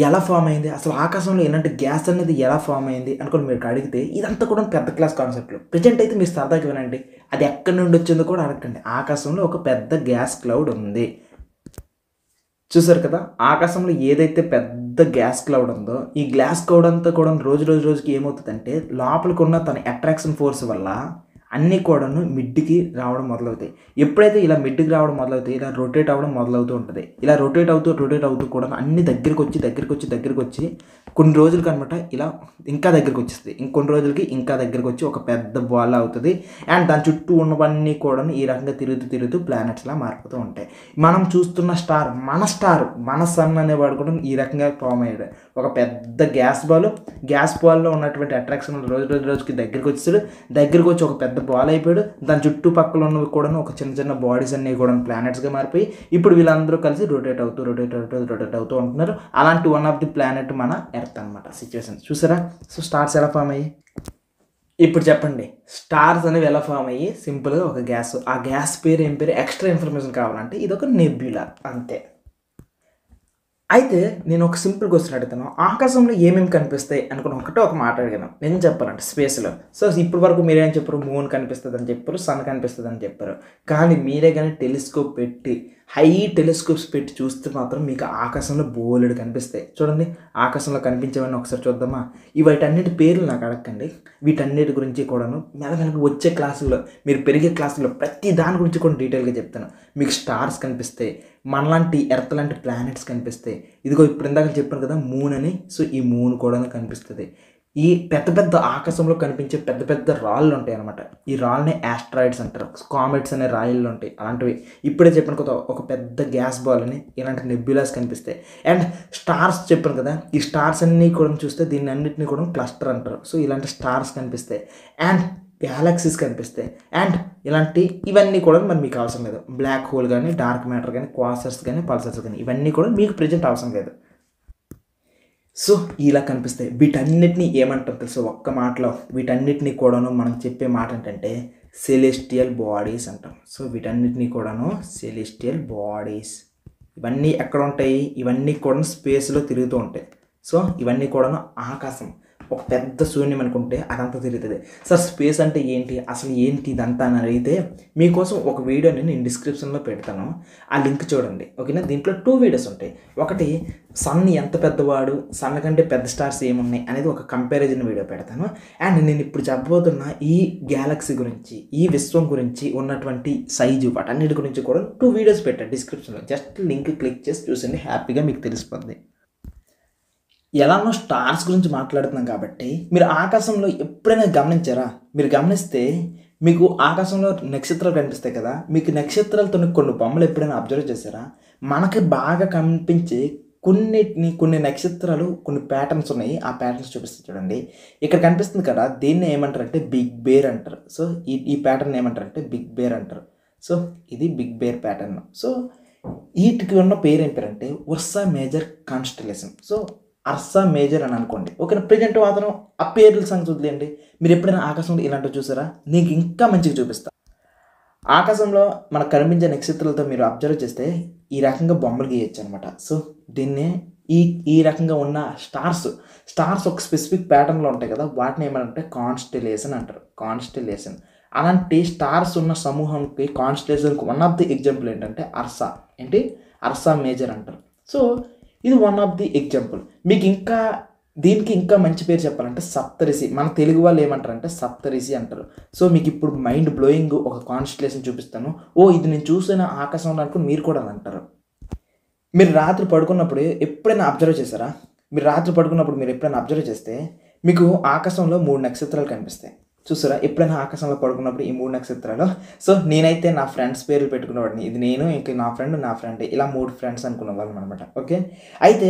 ఎలా ఫామ్ అయింది, అసలు ఆకాశంలో ఇలాంటి గ్యాస్ అనేది ఎలా ఫామ్ అయింది అనుకోని మీరు అడిగితే, ఇదంతా కూడా పెద్ద క్లాస్ కాన్సెప్ట్లు. ప్రజెంట్ అయితే మీరు సరదాగా వినండి, అది ఎక్కడి నుండి వచ్చిందో కూడా అడగండి. ఆకాశంలో ఒక పెద్ద గ్యాస్ క్లౌడ్ ఉంది, చూసారు కదా. ఆకాశంలో ఏదైతే పెద్ద గ్యాస్ క్లౌడ్ ఉందో, ఈ గ్యాస్ క్లౌడ్ అంతా కూడా రోజుకి ఏమవుతుందంటే, లోపలికి ఉన్న తన అట్రాక్షన్ ఫోర్స్ వల్ల అన్నీ కూడాను మిడ్కి రావడం మొదలవుతాయి. ఎప్పుడైతే ఇలా మిడ్కి రావడం మొదలవుతాయి, ఇలా రొటేట్ అవ్వడం మొదలవుతూ ఉంటుంది. ఇలా రొటేట్ అవుతూ కూడా అన్ని దగ్గరికి వచ్చి కొన్ని రోజులకి అనమాట ఇలా ఇంకా దగ్గరికి వచ్చేస్తుంది. ఇంకొన్ని రోజులకి ఇంకా దగ్గరికి వచ్చి ఒక పెద్ద బాల్ అవుతుంది. అండ్ దాని చుట్టూ ఉన్నవన్నీ కూడా ఈ రకంగా తిరుగుతూ ప్లానెట్స్లా మారిపోతూ ఉంటాయి. మనం చూస్తున్న స్టార్, మన సన్ అనేవాడు కూడా ఈ రకంగా ఫామ్ అయ్యాడు. ఒక పెద్ద గ్యాస్ బాల్లో ఉన్నటువంటి అట్రాక్షన్ రోజుకి దగ్గరికి వచ్చి ఒక పెద్ద బాల్ అయిపోయాడు. దాని చుట్టుపక్కల ఉన్నవి కూడా ఒక చిన్న బాడీస్ అన్నీ కూడా ప్లానెట్స్గా మారిపోయి ఇప్పుడు వీళ్ళందరూ కలిసి రొటేట్ అవుతూ ఉంటున్నారు. అలాంటి వన్ ఆఫ్ ది ప్లానెట్ మన ఎర్త్ అనమాట. సిచ్యువేషన్ చూసారా. సో స్టార్స్ ఎలా ఫామ్ అయ్యి, ఇప్పుడు చెప్పండి, స్టార్స్ అనేవి ఎలా ఫామ్ అయ్యి? సింపుల్గా ఒక గ్యాస్, ఆ గ్యాస్ పేరు ఏం పేరు, ఎక్స్ట్రా ఇన్ఫర్మేషన్ కావాలంటే ఇది ఒక నెబ్యులా అంతే. అయితే నేను ఒక సింపుల్ క్వశ్చన్ అడుగుతాను, ఆకాశంలో ఏమేమి కనిపిస్తాయి అనుకుని ఒక మాట అడిగాను. నేను చెప్పాలంటే స్పేస్లో. సో ఇప్పటి వరకు మీరేం చెప్పారు, మూన్ కనిపిస్తుంది అని చెప్పారు, సన్ కనిపిస్తుంది అని చెప్పారు. కానీ మీరే కానీ హై టెలిస్కోప్స్ పెట్టి చూస్తే మాత్రం మీకు ఆకాశంలో బోలెడు కనిపిస్తాయి. చూడండి ఆకాశంలో కనిపించేవన్నీ ఒకసారి చూద్దామా. వీటన్నిటి పేర్లు నాకు అడగండి, వీటన్నిటి గురించి కూడాను మెల్లమెల్లగా వచ్చే క్లాసుల్లో, మీరు పెరిగే క్లాసుల్లో ప్రతి దాని గురించి కూడా డీటెయిల్గా చెప్తాను. మీకు స్టార్స్ కనిపిస్తాయి, మనలాంటి ఎర్త్ లాంటి ప్లానెట్స్ కనిపిస్తాయి. ఇదిగో ఇప్పుడు ఇందాక చెప్పాను కదా మూన్ అని, సో ఈ మూన్ కూడా కనిపిస్తుంది. ఈ పెద్ద ఆకాశంలో కనిపించే పెద్ద రాళ్ళు ఉంటాయి అనమాట. ఈ రాళ్ళని ఆస్ట్రాయిడ్స్ అంటారు, కామెట్స్ అనే రాయిళ్ళు ఉంటాయి అలాంటివి. ఇప్పుడే చెప్పాను కదా ఒక పెద్ద గ్యాస్ బాల్ అని, ఇలాంటి నెబ్యులాస్ కనిపిస్తాయి. అండ్ స్టార్స్ చెప్పాను కదా, ఈ స్టార్స్ అన్నీ కూడా చూస్తే దీన్ని అన్నింటినీ కూడా క్లస్టర్ అంటారు. సో ఇలాంటి స్టార్స్ కనిపిస్తాయి అండ్ గ్యాలక్సీస్ కనిపిస్తాయి. అండ్ ఇవన్నీ కూడా మరి మీకు అవసరం లేదు. బ్లాక్ హోల్ కానీ, డార్క్ మ్యాటర్ కానీ, క్వాసర్స్ కానీ, పల్సర్స్ కానీ, ఇవన్నీ కూడా మీకు ప్రజెంట్ అవసరం లేదు. సో ఇలా కనిపిస్తాయి. వీటన్నిటిని ఏమంటాం తెలుసు ఒక్క మాటలో, వీటన్నిటిని కూడాను మనం చెప్పే మాట ఏంటంటే సెలెస్టియల్ బాడీస్ అంటాం. సో వీటన్నిటిని కూడాను సెలెస్టియల్ బాడీస్. ఇవన్నీ ఎక్కడ ఉంటాయి, ఇవన్నీ కూడా స్పేస్లో తిరుగుతూ ఉంటాయి. సో ఇవన్నీ కూడాను ఆకాశం, ఒక పెద్ద శూన్యం అనుకుంటే అదంతా తిరుగుతుంది. సార్ స్పేస్ అంటే ఏంటి, అసలు ఏంటి ఇదంతా అని అడిగితే మీకోసం ఒక వీడియోని నేను డిస్క్రిప్షన్లో పెడతాను, ఆ లింక్ చూడండి. ఓకేనా? దీంట్లో 2 వీడియోస్ ఉంటాయి. ఒకటి సన్ ఎంత పెద్దవాడు, సన్ కంటే పెద్ద స్టార్స్ ఏమున్నాయి అనేది ఒక కంపారిజన్ వీడియో పెడతాను. అండ్ నేను ఇప్పుడు చెప్పబోతున్న ఈ గ్యాలక్సీ గురించి, ఈ విశ్వం గురించి ఉన్నటువంటి సైజు వాటన్నిటి గురించి కూడా 2 వీడియోస్ పెట్టాను డిస్క్రిప్షన్లో. జస్ట్ లింక్ క్లిక్ చేసి చూసండి, హ్యాపీగా మీకు తెలిసిపోద్ది. ఎలానో స్టార్స్ గురించి మాట్లాడుతున్నాం కాబట్టి మీరు ఆకాశంలో ఎప్పుడైనా గమనించారా? మీరు గమనిస్తే మీకు ఆకాశంలో నక్షత్రాలు కనిపిస్తాయి కదా, మీకు నక్షత్రాలతో కొన్ని బొమ్మలు ఎప్పుడైనా అబ్జర్వ్ చేశారా? మనకి బాగా కనిపించే కొన్ని నక్షత్రాలు కొన్ని ప్యాటర్న్స్ ఉన్నాయి, ఆ ప్యాటర్న్స్ చూపిస్తుంది చూడండి. ఇక్కడ కనిపిస్తుంది కదా, దీన్ని ఏమంటారంటే బిగ్ బేర్ అంటారు. సో ఈ ప్యాటర్న్ ఏమంటారంటే బిగ్ బేర్ అంటారు. సో ఇది బిగ్ బేర్ ప్యాటర్న్. సో వీటికి ఉన్న పేరు ఏం పేరు అంటే Ursa Major constellation. So Ursa Major అని అనుకోండి. ఓకేనా? ప్రజెంట్ వాతావరణం ఆ పేర్ల సంగతి వదిలేయండి. మీరు ఎప్పుడైనా ఆకాశంలో ఇలాంటివి చూసారా? నీకు ఇంకా మంచిగా చూపిస్తా. ఆకాశంలో మనకు కనిపించే నక్షత్రాలతో మీరు అబ్జర్వ్ చేస్తే ఈ రకంగా బొమ్మలు గీయచ్చు అనమాట. సో దీన్నే ఈ రకంగా ఉన్న స్టార్స్ ఒక స్పెసిఫిక్ ప్యాటర్న్లో ఉంటాయి కదా, వాటిని ఏమంటే కాన్స్టలేషన్ అంటారు. కాన్స్టలేషన్. అలాంటి స్టార్స్ ఉన్న సమూహంకి కాన్స్టలేషన్కి వన్ ఆఫ్ ది ఎగ్జాంపుల్ ఏంటంటే అర్సా మేజర్ అంటారు. సో ఇది వన్ ఆఫ్ ది ఎగ్జాంపుల్. మీకు దీనికి ఇంకా మంచి పేరు చెప్పాలంటే సప్తరిషి. మన తెలుగు వాళ్ళు ఏమంటారంటే సప్తరిషి అంటారు. సో మీకు ఇప్పుడు మైండ్ బ్లోయింగ్ ఒక కాన్స్టలేషన్ చూపిస్తాను. ఇది నేను చూసిన ఆకాశంలో అనుకుని మీరు కూడా అంటారు. మీరు రాత్రి పడుకున్నప్పుడు ఎప్పుడైనా అబ్జర్వ్ చేశారా? మీరు ఎప్పుడైనా అబ్జర్వ్ చేస్తే మీకు ఆకాశంలో 3 నక్షత్రాలు కనిపిస్తాయి. చూసారా? ఎప్పుడైనా ఆకాశంలో పడుకున్నప్పుడు ఈ 3 నక్షత్రాలు. సో నేనైతే నా ఫ్రెండ్స్ పేర్లు పెట్టుకునేవాడిని. ఇది నేను, ఇంకా నా ఫ్రెండ్ ఇలా 3 ఫ్రెండ్స్ అనుకునే వాళ్ళం అనమాట. ఓకే? అయితే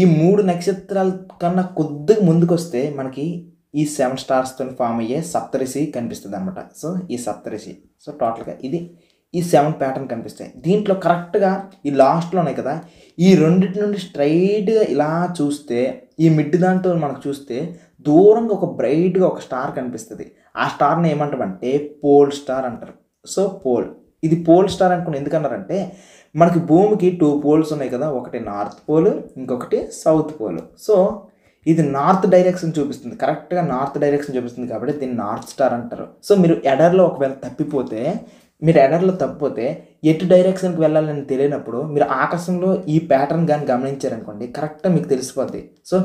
ఈ 3 నక్షత్రాల కన్నా కొద్దిగా ముందుకు వస్తే మనకి ఈ 7 స్టార్స్తో ఫామ్ అయ్యే సప్తరిషి కనిపిస్తుంది అనమాట. సో ఈ సప్తరిషి. సో టోటల్గా ఈ 7 ప్యాటర్న్ కనిపిస్తాయి. దీంట్లో కరెక్ట్గా ఈ లాస్ట్లో ఉన్నాయి కదా, ఈ రెండింటి నుండి స్ట్రైట్గా ఇలా చూస్తే ఈ మిడ్ దాంట్లో మనకు చూస్తే దూరంగా ఒక బ్రైట్గా ఒక స్టార్ కనిపిస్తుంది. ఆ స్టార్ని ఏమంటామంటే పోల్ స్టార్ అంటారు. సో ఇది పోల్ స్టార్ అనుకుని ఎందుకన్నారంటే మనకి భూమికి 2 పోల్స్ ఉన్నాయి కదా, ఒకటి నార్త్ పోల్, ఇంకొకటి సౌత్ పోల్. సో ఇది నార్త్ డైరెక్షన్ చూపిస్తుంది, కరెక్ట్గా నార్త్ డైరెక్షన్ చూపిస్తుంది కాబట్టి దీన్ని నార్త్ స్టార్ అంటారు. సో మీరు ఎడర్లో ఒకవేళ తప్పిపోతే ఎటు డైరెక్షన్కి వెళ్ళాలని తెలియనప్పుడు మీరు ఆకాశంలో ఈ ప్యాటర్న్ కానీ గమనించారనుకోండి, కరెక్ట్గా మీకు తెలిసిపోద్ది. సో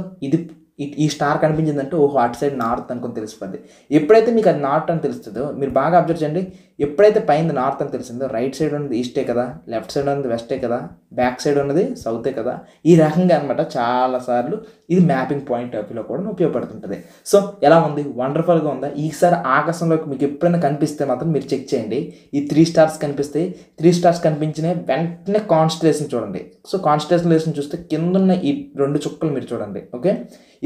ఈ స్టార్ కనిపించిందంటే అటు సైడ్ నార్త్ అనుకుని తెలిసిపోద్ది. ఎప్పుడైతే మీకు అది నార్త్ అని తెలుస్తుందో మీరు బాగా అబ్జర్వ్ చేయండి. ఎప్పుడైతే పైన నార్త్ అని తెలిసిందో రైట్ సైడ్ ఉన్నది ఈస్టే కదా, లెఫ్ట్ సైడ్ ఉన్నది వెస్టే కదా, బ్యాక్ సైడ్ ఉన్నది సౌతే కదా. ఈ రకంగా అనమాట చాలాసార్లు ఇది మ్యాపింగ్ పాయింట్ ఆఫ్ వ్యూలో కూడా ఉపయోగపడుతుంటుంది. సో ఎలా ఉంది? వండర్ఫుల్గా ఉందా? ఈసారి ఆకాశంలోకి మీకు ఎప్పుడైనా కనిపిస్తే మాత్రం మీరు చెక్ చేయండి. ఈ 3 స్టార్స్ కనిపిస్తాయి. 3 స్టార్స్ కనిపించిన వెంటనే కాన్స్టలేషన్ చూడండి. సో కాన్స్టలేషన్ చూస్తే కిందన్న ఈ 2 చుక్కలు మీరు చూడండి. ఓకే?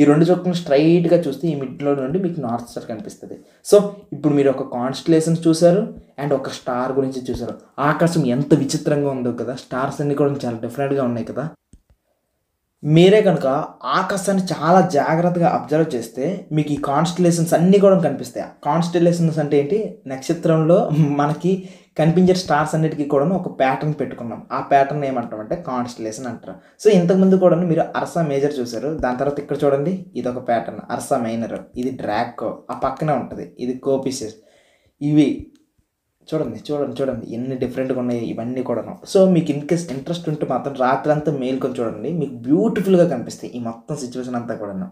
ఈ 2 చుక్కలు స్ట్రైట్గా చూస్తే ఈ మిడ్లో నుండి మీకు నార్త్ స్టార్ కనిపిస్తుంది. సో ఇప్పుడు మీరు ఒక కాన్స్టలేషన్ చూశారు అండ్ ఒక స్టార్ గురించి చూశారు. ఆకాశం ఎంత విచిత్రంగా ఉందో కదా, స్టార్స్ అన్ని కూడా చాలా డిఫరెంట్గా ఉన్నాయి కదా. మీరే కనుక ఆకాశాన్ని చాలా జాగ్రత్తగా అబ్జర్వ్ చేస్తే మీకు ఈ కాన్స్టలేషన్స్ అన్నీ కూడా కనిపిస్తాయి. కాన్స్టలేషన్స్ అంటే ఏంటి? నక్షత్రంలో మనకి కనిపించే స్టార్స్ అన్నిటికీ కూడా ఒక ప్యాటర్న్ పెట్టుకున్నాం. ఆ ప్యాటర్న్ ఏమంటామంటే కాన్స్టలేషన్ అంటారు. సో ఇంతకుముందు కూడా మీరు అర్సా మేజర్ చూసారు. దాని తర్వాత ఇక్కడ చూడండి, ఇది ఒక ప్యాటర్న్ అర్సా మైనర్, ఇది డ్రాకో, ఆ పక్కనే ఉంటుంది ఇది కోపిసెస్. ఇవి చూడండి ఎన్ని డిఫరెంట్గా ఉన్నాయి ఇవన్నీ కూడాను. సో మీకు ఇన్కేస్ ఇంట్రెస్ట్ ఉంటే మాత్రం రాత్రి అంతా మేల్కొని చూడండి, మీకు బ్యూటిఫుల్గా కనిపిస్తాయి ఈ మొత్తం సిచ్యువేషన్ అంతా కూడాను.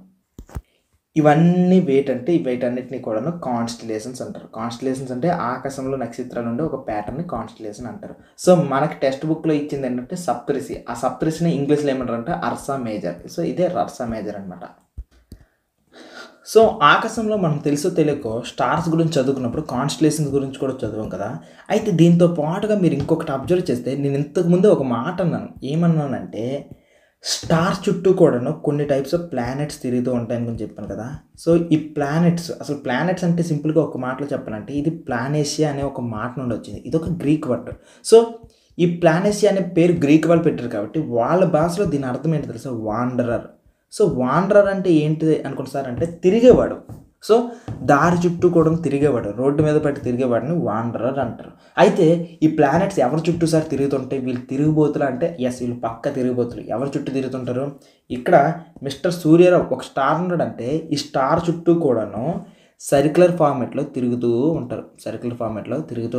ఇవన్నీ వీటన్నిటిని కూడాను కాన్స్టలేషన్స్ అంటారు. కాన్స్టలేషన్స్ అంటే ఆకాశంలో నక్షత్రాలు ఉండే ఒక ప్యాటర్న్ని కాన్స్టలేషన్ అంటారు. సో మనకి టెక్స్ట్ బుక్లో ఇచ్చింది ఏంటంటే సప్తరిషి. ఆ సప్తరిషిని ఇంగ్లీష్లో ఏమంటారంటే అర్సా మేజర్. సో ఇదే అర్సా మేజర్ అనమాట. సో ఆకాశంలో మనం తెలుసో తెలియకో స్టార్స్ గురించి చదువుకున్నప్పుడు కాన్స్టలేషన్స్ గురించి కూడా చదువుం కదా. అయితే దీంతో పాటుగా మీరు ఇంకొకటి అబ్జర్వ్ చేస్తే, నేను ఇంతకుముందు ఒక మాట ఏమన్నానంటే స్టార్ చుట్టూ కూడాను కొన్ని టైప్స్ ఆఫ్ ప్లానెట్స్ తిరుగుతూ ఉంటాయని గురించి చెప్పాను కదా. సో ఈ అసలు ప్లానెట్స్ అంటే సింపుల్గా ఒక మాటలో చెప్పాలంటే ఇది ప్లానేషియా అనే ఒక మాట నుండి వచ్చింది. ఇది ఒక గ్రీక్ వర్డ్. సో ఈ ప్లానేషియా అనే పేరు గ్రీక్ వాళ్ళు పెట్టారు కాబట్టి వాళ్ళ భాషలో దీని అర్థం ఏంటి తెలుసా? వాండరర్. సో వాండరర్ అంటే ఏంటి అనుకుంటారంటే తిరిగేవాడు. సో దారి చుట్టూ కూడా తిరిగేవాడు, రోడ్డు మీద పెట్టి తిరిగేవాడిని వాండరర్ అంటారు. అయితే ఈ ప్లానెట్స్ ఎవరి చుట్టూ సార్ తిరుగుతుంటాయి? వీళ్ళు తిరుగుబోతులు అంటే ఎస్, వీళ్ళు పక్క తిరుగుబోతులు. ఎవరి చుట్టూ తిరుగుతుంటారు? ఇక్కడ మిస్టర్ సూర్యరావు ఒక స్టార్ ఉన్నాడంటే ఈ స్టార్ చుట్టూ కూడాను సర్క్యులర్ ఫార్మేట్లో తిరుగుతూ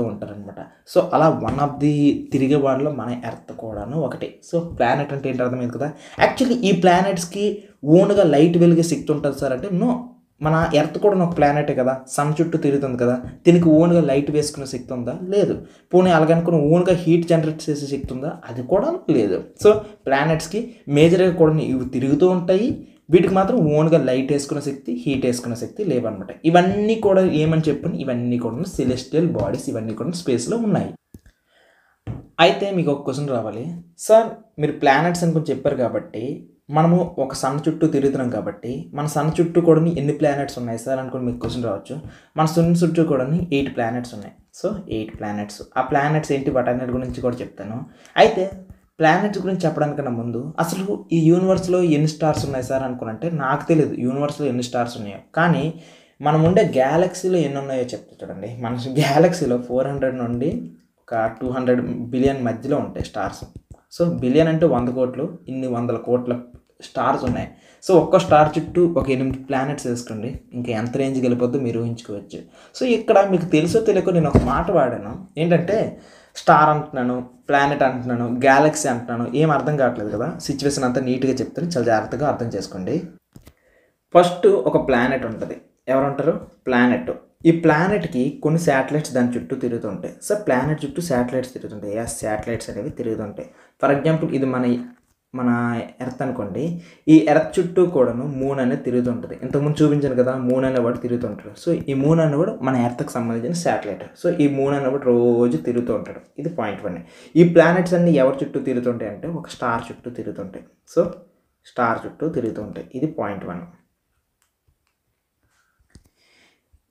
ఉంటారు అనమాట. సో అలా వన్ ఆఫ్ ది తిరిగే వాళ్ళలో మన ఎర్త్ కూడాను ఒకటి. సో ప్లానెట్ అంటే ఏంటి అర్థమైంది కదా. యాక్చువల్లీ ఈ ప్లానెట్స్కి ఓన్గా లైట్ వెలిగే శక్తి ఉంటుంది సార్ అంటే నో. మన ఎర్త్ కూడా ఒక ప్లానెటే కదా, సన్ చుట్టూ తిరుగుతుంది కదా, దీనికి ఓన్గా లైట్ వేసుకునే శక్తి ఉందా? లేదు. పోనీ అలాగనుకుని ఓన్గా హీట్ జనరేట్ చేసే శక్తి ఉందా? అది కూడా లేదు. సో ప్లానెట్స్కి మేజర్గా కూడా ఇవి తిరుగుతూ ఉంటాయి, వీటికి మాత్రం ఓన్గా లైట్ వేసుకునే శక్తి, హీట్ వేసుకునే శక్తి లేవన్నమాట. ఇవన్నీ కూడా ఏమని చెప్పండి, ఇవన్నీ కూడా సెలెస్టియల్ బాడీస్, ఇవన్నీ కూడా స్పేస్లో ఉన్నాయి. అయితే మీకు ఒక క్వశ్చన్ రావాలి, సార్ మీరు ప్లానెట్స్ అని కొంచెం చెప్పారు కాబట్టి మనము ఒక సన్ చుట్టూ తిరుగుతున్నాం కాబట్టి మన సన్ చుట్టూ కూడా ఎన్ని ప్లానెట్స్ ఉన్నాయి సార్ అనుకుని మీకు క్వశ్చన్ రావచ్చు. మన సన్ చుట్టూ కూడా 8 ప్లానెట్స్ ఉన్నాయి. So 8 planets. ఆ ప్లానెట్స్ ఏంటి వాటన్నిటి గురించి కూడా చెప్తాను. అయితే ప్లానెట్స్ గురించి చెప్పడానికన్నా ముందు అసలు ఈ యూనివర్స్లో ఎన్ని స్టార్స్ ఉన్నాయి సార్ అనుకున్నంటే నాకు తెలియదు యూనివర్స్లో ఎన్ని స్టార్స్ ఉన్నాయో. కానీ మనం ఉండే గ్యాలక్సీలో ఎన్ని ఉన్నాయో చెప్తా చూడండి. మన గ్యాలక్సీలో 400 నుండి ఒక 200 బిలియన్ మధ్యలో ఉంటాయి స్టార్స్. సో బిలియన్ అంటే 100 కోట్లు, ఇన్ని 100 కోట్ల స్టార్స్ ఉన్నాయి. సో ఒక్క స్టార్ చుట్టూ ఒక 8 ప్లానెట్స్ వేసుకోండి, ఇంకా ఎంత రేంజ్కి వెళ్ళిపోద్దో మీరు ఊహించుకోవచ్చు. సో ఇక్కడ మీకు తెలుసో తెలియకో నేను ఒక మాట వాడాను, ఏంటంటే స్టార్ అంటున్నాను, ప్లానెట్ అంటున్నాను, గ్యాలక్సీ అంటున్నాను, ఏం అర్థం కావట్లేదు కదా. సిచ్యువేషన్ అంతా నీట్గా చెప్తాను, చాలా జాగ్రత్తగా అర్థం చేసుకోండి. ఫస్ట్ ఒక ప్లానెట్ ఉంటుంది. ఎవరుంటారు? ప్లానెట్. ఈ ప్లానెట్కి కొన్ని శాటిలైట్స్ దాని చుట్టూ తిరుగుతుంటాయి. సో ప్లానెట్ చుట్టూ శాటిలైట్స్ తిరుగుతుంటాయి. ఆ శాటిలైట్స్ అనేవి తిరుగుతుంటాయి. ఫర్ ఎగ్జాంపుల్ ఇది మన ఎర్త్ అనుకోండి. ఈ ఎర్త్ చుట్టూ కూడాను మూన్ అనేది తిరుగుతుంటుంది. ఇంతకుముందు చూపించాను కదా, మూన్ అనేవాడు తిరుగుతుంటాడు. సో ఈ మూన్ అనేవాడు మన ఎర్త్కి సంబంధించిన శాటిలైట్. సో ఈ మూన్ అనేవాడు రోజు తిరుగుతూ ఉంటాడు. ఇది పాయింట్ 1. ఈ ప్లానెట్స్ అన్ని ఎవరి చుట్టూ తిరుగుతుంటాయి అంటే ఒక స్టార్ చుట్టూ తిరుగుతుంటాయి. సో స్టార్ చుట్టూ తిరుగుతుంటాయి. ఇది పాయింట్ 1.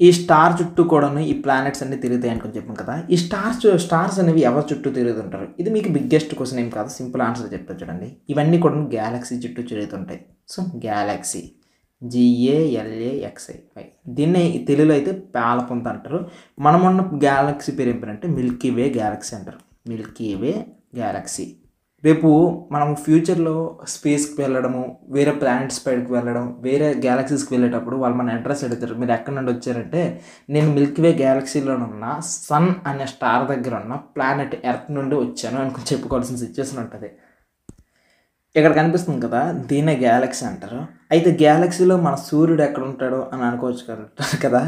ఈ స్టార్ చుట్టూ కూడాను ఈ ప్లానెట్స్ అన్ని తిరుగుతాయి అనుకుని చెప్పాను కదా. ఈ స్టార్స్ అనేవి ఎవరి చుట్టూ తిరుగుతుంటారు? ఇది మీకు బిగ్గెస్ట్ క్వశ్చన్ ఏం కాదు, సింపుల్ ఆన్సర్ చెప్తాను చూడండి. ఇవన్నీ కూడా గ్యాలక్సీ చుట్టూ తిరుగుతుంటాయి. So Galaxy, GALAXY. దీన్ని తెలుగులో అయితే పాలపుంత అంటారు. మనమున్న గ్యాలక్సీ పేరు ఏంటంటే మిల్కీ వే గ్యాలక్సీ అంటారు. మిల్కీ వే గ్యాలక్సీ. రేపు మనం ఫ్యూచర్లో స్పేస్కి వెళ్ళడము, వేరే ప్లానెట్స్ పైకి వెళ్ళడం, వేరే గ్యాలక్సీస్కి వెళ్ళేటప్పుడు వాళ్ళు మన అడ్రస్ అడుగుతారు, మీరు ఎక్కడి నుండి వచ్చారంటే నేను మిల్కీవే గ్యాలక్సీలో ఉన్న సన్ అనే స్టార్ దగ్గర ఉన్న ప్లానెట్ ఎర్త్ నుండి వచ్చాను అనుకుని చెప్పుకోవాల్సిన సిచ్యువేషన్ ఉంటుంది. ఇక్కడ కనిపిస్తుంది కదా, దీన్నే గ్యాలక్సీ అంటారు. అయితే గ్యాలక్సీలో మన సూర్యుడు ఎక్కడ ఉంటాడో అని అనుకోవచ్చు కదా.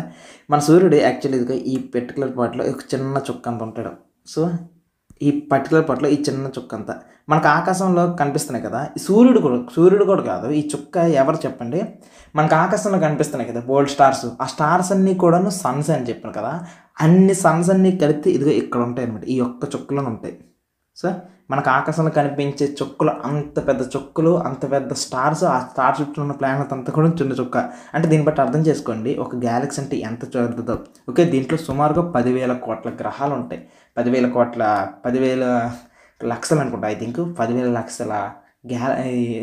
మన సూర్యుడు యాక్చువల్లీ ఇదిగో ఈ పర్టికులర్ పార్ట్లో ఒక చిన్న చుక్క అంత ఉంటాడు. సో ఈ పర్టికులర్ పార్ట్లో ఈ చిన్న చుక్క అంతా మనకు ఆకాశంలో కనిపిస్తున్నాయి కదా. సూర్యుడు కూడా కాదు, ఈ చుక్క ఎవరు చెప్పండి. మనకు ఆకాశంలో కనిపిస్తున్నాయి కదా బోల్డ్ స్టార్స్. ఆ స్టార్స్ అన్నీ కూడాను సన్స్ అని చెప్పాను కదా. అన్ని సన్స్ అన్నీ కలిపితే ఇదిగో ఇక్కడ ఉంటాయి అనమాట, ఈ ఒక్క చుక్కలోనే ఉంటాయి. సో మనకు ఆకాశంలో కనిపించే చుక్కలు అంత పెద్ద చుక్కలు, అంత పెద్ద స్టార్స్, ఆ స్టార్ చుట్టూ ఉన్న ప్లానెట్ అంతా కూడా చిన్న చుక్క. అంటే దీన్ని బట్టి అర్థం చేసుకోండి ఒక గ్యాలక్సీ అంటే ఎంత పెద్దదో. ఓకే, దీంట్లో సుమారుగా 10,000 కోట్ల గ్రహాలు ఉంటాయి. 10,000 లక్షలు అనుకుంటా, ఐ థింక్ 10,000 లక్షల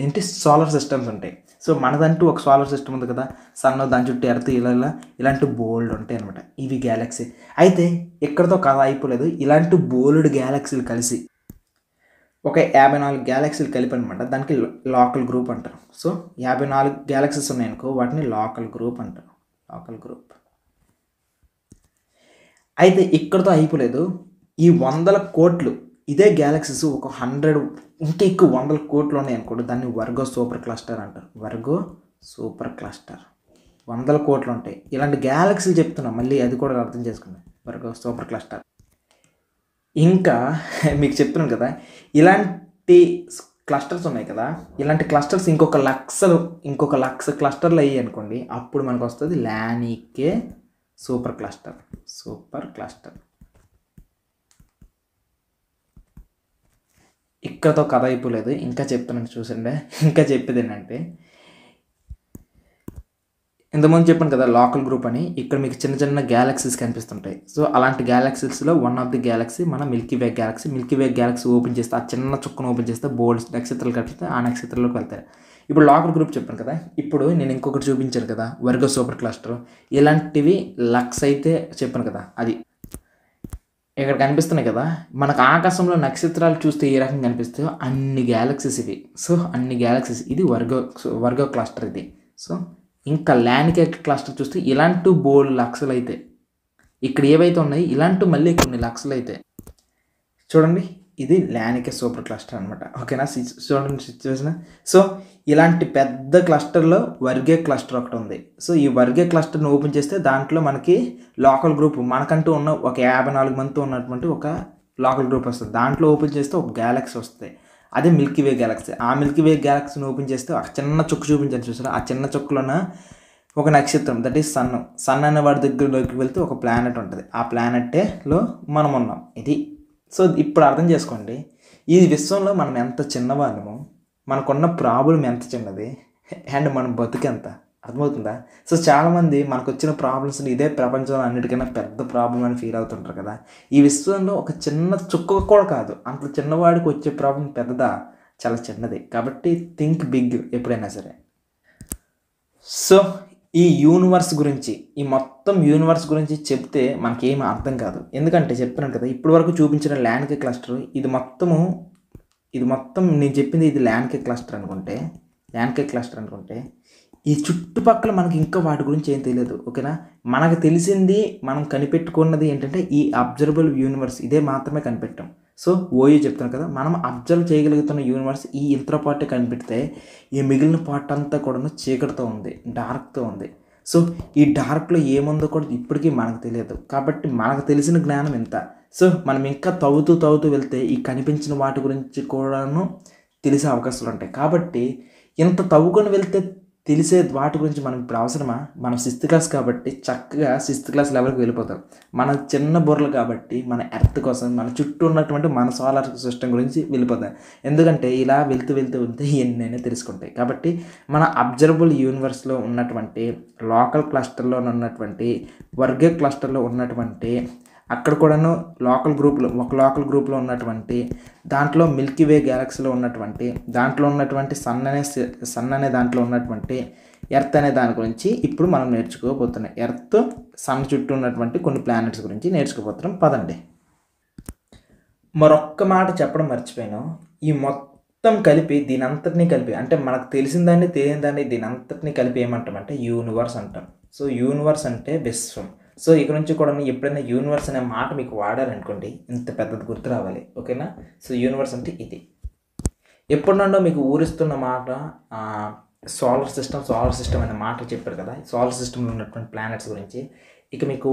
ఏంటి సోలార్ సిస్టమ్స్ ఉంటాయి. సో మనదంటూ ఒక సోలార్ సిస్టమ్ ఉంది కదా, సన్, దాని చుట్టూ ఎర్త్, ఇలాంటి బోల్డ్ ఉంటాయి అనమాట. ఇవి గ్యాలక్సీ. అయితే ఇక్కడతో కథ అయిపోలేదు. ఇలాంటి బోల్డ్ గ్యాలక్సీలు కలిసి ఒక 54 గ్యాలక్సీలు కలిపి అనమాట, దానికి లోకల్ గ్రూప్ అంటారు. సో 54 గ్యాలక్సీస్ ఉన్నాయనుకో, వాటిని లోకల్ గ్రూప్ అంటారు. Local group. అయితే ఇక్కడతో అయిపోలేదు. ఈ 100 కోట్లు ఇదే గ్యాలక్సీస్ ఒక 100 ఇంకా ఎక్కువ 100 కోట్లు ఉన్నాయి అనుకోండి, దాన్ని వర్గో సూపర్ క్లస్టర్ అంటారు. Virgo super cluster. 100 కోట్లు ఉంటాయి. ఇలాంటి గ్యాలక్సీలు చెప్తున్నాం, మళ్ళీ అది కూడా అర్థం చేసుకున్నాం. Virgo super cluster. ఇంకా మీకు చెప్తున్నాను కదా, ఇలాంటి క్లస్టర్స్ ఉన్నాయి కదా, ఇలాంటి క్లస్టర్స్ ఇంకొక లక్ష క్లస్టర్లు అయ్యాయి అనుకోండి, అప్పుడు మనకు వస్తుంది లానికే సూపర్ క్లస్టర్. Super cluster. ఇక్కడతో కథ అయిపోలేదు, ఇంకా చెప్తున్నాను చూసండి. ఇంకా చెప్పేది ఏంటంటే, ఇంతకుముందు చెప్పాను కదా లోకల్ గ్రూప్ అని. ఇక్కడ మీకు చిన్న చిన్న గ్యాలక్సీస్ కనిపిస్తుంటాయి. సో అలాంటి గ్యాలక్సీస్లో వన్ ఆఫ్ ది గ్యాలక్సీ మన Milky Way Galaxy. Milky Way Galaxy open చేస్తే, ఆ చిన్న చుక్కను ఓపెన్ చేస్తే బోల్డ్ నక్షత్రాలు కలిపితే ఆ నక్షత్రాల్లోకి వెళ్తాయి. ఇప్పుడు లోకల్ గ్రూప్ చెప్పాను కదా, ఇప్పుడు నేను ఇంకొకటి చూపించాను కదా వర్గో సూపర్ క్లస్టర్, ఇలాంటివి లక్స్ అయితే చెప్పాను కదా, అది ఇక్కడ కనిపిస్తున్నాయి కదా. మనకు ఆకాశంలో నక్షత్రాలు చూస్తే ఏ రకంగా కనిపిస్తాయో అన్ని గ్యాలక్సీస్ ఇవి. సో అన్ని గ్యాలక్సీస్ ఇది వర్గో క్లస్టర్ ఇది. సో ఇంకా ల్యాండ్కే క్లస్టర్ చూస్తే ఇలాంటి బోల్డ్ లక్షలు అయితే ఇక్కడ ఏవైతే ఉన్నాయి ఇలాంటి మళ్ళీ కొన్ని లక్షలు అయితే చూడండి, ఇది ల్యానికే సూపర్ క్లస్టర్ అనమాట. ఓకేనా, చూడండి సిచ్యువేషన్. సో ఇలాంటి పెద్ద క్లస్టర్లో వర్గే క్లస్టర్ ఒకటి ఉంది. సో ఈ వర్గే క్లస్టర్ని ఓపెన్ చేస్తే దాంట్లో మనకి లోకల్ గ్రూప్ మనకంటూ ఉన్న ఒక 54 మందితో ఉన్నటువంటి ఒక లోకల్ గ్రూప్ వస్తుంది. దాంట్లో ఓపెన్ చేస్తే ఒక గ్యాలక్సీ వస్తుంది, అదే మిల్కీ వే గ్యాలక్సీ. ఆ మిల్కీ వే గ్యాలక్సీని ఓపెన్ చేస్తే ఒక చిన్న చుక్క చూపించాను చూసారా, ఆ చిన్న చుక్కలోన ఒక నక్షత్రం, దట్ ఈస్ సన్ అనే వాడి దగ్గరలోకి వెళ్తే ఒక ప్లానెట్ ఉంటుంది. ఆ ప్లానెట్లో మనం ఉన్నాం. ఇది సో ఇప్పుడు అర్థం చేసుకోండి, ఈ విశ్వంలో మనం ఎంత చిన్నవాళ్ళము, మనకున్న ప్రాబ్లం ఎంత చిన్నది, అండ్ మన బతుకెంత, అర్థమవుతుందా? సో చాలామంది మనకు వచ్చిన ప్రాబ్లమ్స్ని ఇదే ప్రపంచంలో అన్నిటికన్నా పెద్ద ప్రాబ్లం అని ఫీల్ అవుతుంటారు కదా. ఈ విశ్వంలో ఒక చిన్న చుక్క కూడా కాదు, అంత చిన్నవాడికి వచ్చే ప్రాబ్లం పెద్దదా, చాలా చిన్నది. కాబట్టి థింక్ బిగ్ ఎప్పుడైనా సరే. సో ఈ యూనివర్స్ గురించి, ఈ మొత్తం యూనివర్స్ గురించి చెప్తే మనకేం అర్థం కాదు. ఎందుకంటే చెప్తున్నాను కదా, ఇప్పటి వరకు చూపించిన ల్యాండ్కే క్లస్టర్ ఇది మొత్తం నేను చెప్పింది ఇది ల్యాండ్కే క్లస్టర్ అనుకుంటే, ఈ చుట్టుపక్కల మనకి ఇంకా వాటి గురించి ఏం తెలియదు. ఓకేనా, మనకు తెలిసింది మనం కనిపెట్టుకున్నది ఏంటంటే ఈ అబ్జర్వబుల్ యూనివర్స్, ఇదే మాత్రమే కనిపెట్టాం. సో ఓయూ చెప్తాను కదా, మనం అబ్జర్వ్ చేయగలుగుతున్న యూనివర్స్ ఈ ఇంత పార్టే కనిపెడితే ఈ మిగిలిన పార్ట్ అంతా కూడా చీకటితో ఉంది, డార్క్తో ఉంది. సో ఈ డార్క్లో ఏముందో కూడా ఇప్పటికీ మనకు తెలియదు. కాబట్టి మనకు తెలిసిన జ్ఞానం ఎంత. సో మనం ఇంకా తవ్వుతూ వెళ్తే ఈ కనిపించిన వాటి గురించి కూడాను తెలిసే అవకాశాలు ఉంటాయి. కాబట్టి ఇంత తవ్వుకొని వెళ్తే తెలిసే వాటి గురించి మనం ఇప్పుడు అవసరమా? మనం 6th క్లాస్ కాబట్టి చక్కగా 6th క్లాస్ లెవెల్కి వెళ్ళిపోతాం. మన చిన్న బుర్రలు కాబట్టి మన ఎర్త్ కోసం, మన చుట్టూ ఉన్నటువంటి మన సోలార్ సిస్టమ్ గురించి వెళ్ళిపోతాం. ఎందుకంటే ఇలా వెళ్తూ ఎన్నైనా తెలుసుకుంటాయి. కాబట్టి మన అబ్జర్వబుల్ యూనివర్స్లో ఉన్నటువంటి లోకల్ క్లస్టర్లో ఉన్నటువంటి వర్గే క్లస్టర్లో ఉన్నటువంటి అక్కడ కూడాను ఒక లోకల్ గ్రూప్లో ఉన్నటువంటి దాంట్లో మిల్కీ వే గ్యాలక్సీలో ఉన్నటువంటి దాంట్లో ఉన్నటువంటి సన్ అనే దాంట్లో ఉన్నటువంటి ఎర్త్ అనే దాని గురించి ఇప్పుడు మనం నేర్చుకోబోతున్నాం. ఎర్త్, సన్ చుట్టూ ఉన్నటువంటి కొన్ని ప్లానెట్స్ గురించి నేర్చుకోబోతున్నాం. పదండి. మరొక్క మాట చెప్పడం మర్చిపోయాను. ఈ మొత్తం కలిపి దీనంతటినీ కలిపి, అంటే మనకు తెలిసిన దాన్ని తెలియని దాన్ని దీనంతటినీ కలిపి ఏమంటామంటే యూనివర్స్ అంటాం. సో యూనివర్స్ అంటే విశ్వం. సో ఇక్కడ నుంచి కూడా ఎప్పుడైనా యూనివర్స్ అనే మాట మీకు వాడారనుకోండి, ఇంత పెద్దది గుర్తు రావాలి. ఓకేనా, సో యూనివర్స్ అంటే ఇది. ఎప్పటి నుండో మీకు ఊరిస్తున్న మాట సోలార్ సిస్టమ్ అనే మాట చెప్పారు కదా, సోలార్ సిస్టంలో ఉన్నటువంటి ప్లానెట్స్ గురించి. ఇక మీకు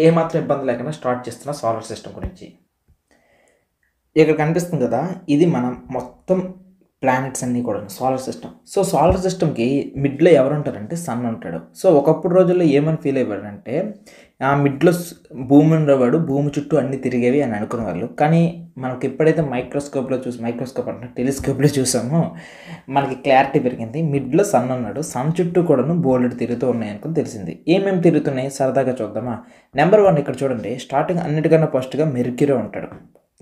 ఏమాత్రం ఇబ్బంది లేకుండా స్టార్ట్ చేస్తున్న సోలార్ సిస్టమ్ గురించి. ఇక్కడ కనిపిస్తుంది కదా, ఇది మనం మొత్తం ప్లానెట్స్ అన్నీ కూడా సోలార్ సిస్టమ్. సో సోలార్ సిస్టమ్కి మిడ్లో ఎవరు ఉంటారంటే సన్ ఉంటాడు. సో ఒకప్పుడు రోజుల్లో ఏమని ఫీల్ అయ్యాడంటే ఆ మిడ్లో భూమి ఉండేవాడు, భూమి చుట్టూ అన్నీ తిరిగేవి అని అనుకునేవాళ్ళు. కానీ మనకి ఎప్పుడైతే టెలిస్కోప్లో చూసామో మనకి క్లారిటీ పెరిగింది. మిడ్లో సన్ ఉన్నాడు, సన్ చుట్టూ కూడాను బోల్డ్ తిరుగుతూ ఉన్నాయి అనుకుని తెలిసింది. ఏమేమి తిరుగుతున్నాయి సరదాగా చూద్దామా. నెంబర్ 1 ఇక్కడ చూడండి, స్టార్టింగ్ అన్నిటికన్నా ఫస్ట్గా మెర్క్యూరీ ఉంటాడు,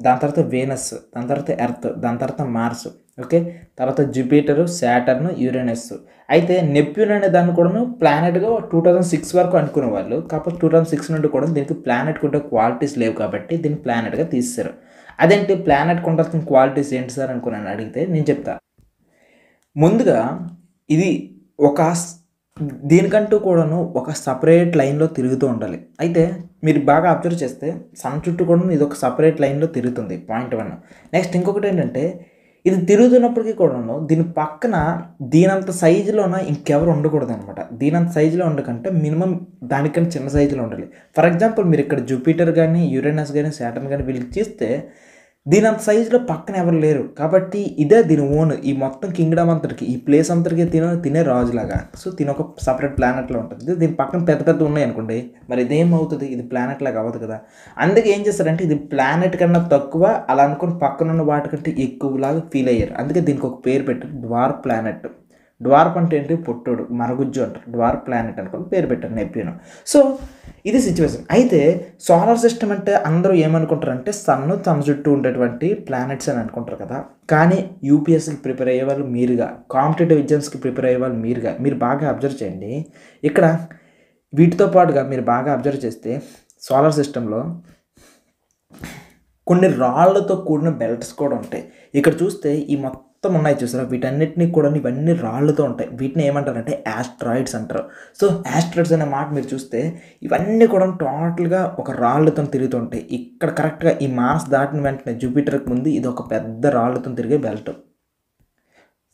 దాని తర్వాత వీనస్, దాని తర్వాత ఎర్త్, దాని తర్వాత మార్స్, ఓకే, తర్వాత జూపిటర్, సాటర్న్, యురేనస్. అయితే నెప్ట్యూన్ అనే దాన్ని కూడా ప్లానెట్గా 2006 వరకు అనుకునేవాళ్ళు. కాకపోతే 2006 నుండి కూడా దీనికి ప్లానెట్కి ఉండే క్వాలిటీస్ లేవు కాబట్టి దీన్ని ప్లానెట్గా తీసేశారు. అదేంటి ప్లానెట్కి ఉండాల్సిన క్వాలిటీస్ ఏంటి సార్ అనుకున్నాను అడిగితే నేను చెప్తా. ముందుగా ఇది దీనికంటూ కూడాను ఒక సపరేట్ లైన్లో తిరుగుతూ ఉండాలి. అయితే మీరు బాగా అబ్జర్వ్ చేస్తే సన్ చుట్టూ కూడా ఇది ఒక సపరేట్ లైన్లో తిరుగుతుంది, పాయింట్ 1. నెక్స్ట్ ఇంకొకటి ఏంటంటే ఇది తిరుగుతున్నప్పటికీ కూడాను దీని పక్కన దీనంత సైజులోన ఇంకెవరు ఉండకూడదు అనమాట. దీనంత సైజులో ఉండకంటే మినిమం దానికన్నా చిన్న సైజులో ఉండాలి. ఫర్ ఎగ్జాంపుల్ మీరు ఇక్కడ జూపిటర్ కానీ, యురేనస్ కానీ, సాటర్న్ కానీ వీళ్ళకి చూస్తే దీనంత సైజులో పక్కన ఎవరు లేరు. కాబట్టి ఇదే దీని ఓన్, ఈ మొత్తం కింగ్డమ్ అంతటికి, ఈ ప్లేస్ అంతటికి తినే రాజులాగా. సో దీని ఒక సపరేట్ ప్లానెట్లో ఉంటుంది. దీని పక్కన పెద్ద ఉన్నాయి అనుకోండి, మరి ఇదేమవుతుంది, ఇది ప్లానెట్ లాగా అవ్వదు కదా. అందుకే ఏం చేస్తారంటే ఇది ప్లానెట్ కన్నా తక్కువ అలా అనుకుని పక్కనున్న వాటికంటే ఎక్కువలాగా ఫీల్ అయ్యారు. అందుకే దీనికి ఒక పేరు పెట్టారు డ్వార్ఫ్ ప్లానెట్. డ్వార్ఫ్ అంటే ఏంటి? పొట్టోడు, మరగుజ్జు అంటారు. డ్వార్ఫ్ ప్లానెట్ అనుకోని పేరు పెట్టారు నెప్ట్యూన్. సో ఇది సిచ్యువేషన్. అయితే సోలార్ సిస్టమ్ అంటే అందరూ ఏమనుకుంటారంటే సన్ తన చుట్టూ ఉండేటువంటి ప్లానెట్స్ అని అనుకుంటారు కదా. కానీ యూపీఎస్సీకి ప్రిపేర్ అయ్యే వాళ్ళు మీరుగా, కాంపిటేటివ్ ఎగ్జామ్స్కి ప్రిపేర్ అయ్యే వాళ్ళు మీరుగా, మీరు బాగా అబ్జర్వ్ చేయండి. ఇక్కడ వీటితో పాటుగా మీరు బాగా అబ్జర్వ్ చేస్తే సోలార్ సిస్టంలో కొన్ని రాళ్లతో కూడిన బెల్ట్స్ కూడా ఉంటాయి. ఇక్కడ చూస్తే ఈ మొత్తం ఉన్నాయి చూసారా, వీటన్నిటినీ కూడా ఇవన్నీ రాళ్లతో ఉంటాయి. వీటిని ఏమంటారంటే యాస్ట్రాయిడ్స్ అంటారు. సో యాస్ట్రాయిడ్స్ అనే మాట మీరు చూస్తే ఇవన్నీ కూడా టోటల్గా ఒక రాళ్లతో తిరుగుతుంటాయి. ఇక్కడ కరెక్ట్గా ఈ మార్స్ దాటిన వెంటనే జూపిటర్కి ముందు ఇది ఒక పెద్ద రాళ్లతో తిరిగే బెల్ట్.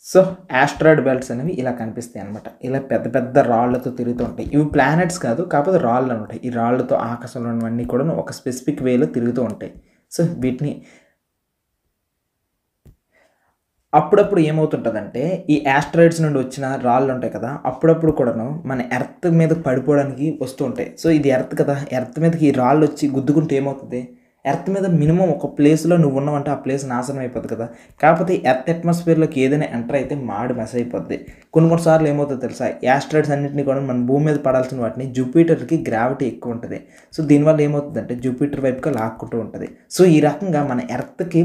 సో యాస్ట్రాయిడ్ బెల్ట్స్ అనేవి ఇలా కనిపిస్తాయి అనమాట. ఇలా పెద్ద పెద్ద రాళ్లతో తిరుగుతూ ఉంటాయి. ఇవి ప్లానెట్స్ కాదు, కాకపోతే రాళ్ళు అనమాట. ఈ రాళ్లతో ఆకాశంలో ఉన్నవన్నీ కూడా ఒక స్పెసిఫిక్ వేలో తిరుగుతూ ఉంటాయి. సో వీటిని అప్పుడప్పుడు ఏమవుతుంటుందంటే ఈ యాస్ట్రాయిడ్స్ నుండి వచ్చిన రాళ్ళు ఉంటాయి కదా, అప్పుడప్పుడు కూడాను మన ఎర్త్ మీద పడిపోవడానికి వస్తూ ఉంటాయి. సో ఇది ఎర్త్ కదా, ఎర్త్ మీదకి ఈ రాళ్ళు వచ్చి గుద్దుకుంటే ఏమవుతుంది? ఎర్త్ మీద మినిమం ఒక ప్లేస్లో నువ్వు ఉన్నావంటే ఆ ప్లేస్ నాశనం అయిపోద్ది కదా. కాకపోతే ఎర్త్ అట్మాస్ఫియర్లోకి ఏదైనా ఎంటర్ అయితే మాడి మెస్ అయిపోద్ది. కొన్నిసార్లు ఏమవుతుందో తెలుసా, యాస్ట్రాయిడ్స్ అన్నింటినీ కూడా మన భూమి మీద పడాల్సిన వాటిని జూపిటర్కి గ్రావిటీ ఎక్కువ ఉంటుంది. సో దీనివల్ల ఏమవుతుందంటే జూపిటర్ వైపుగా లాక్కుంటూ ఉంటుంది. సో ఈ రకంగా మన ఎర్త్కి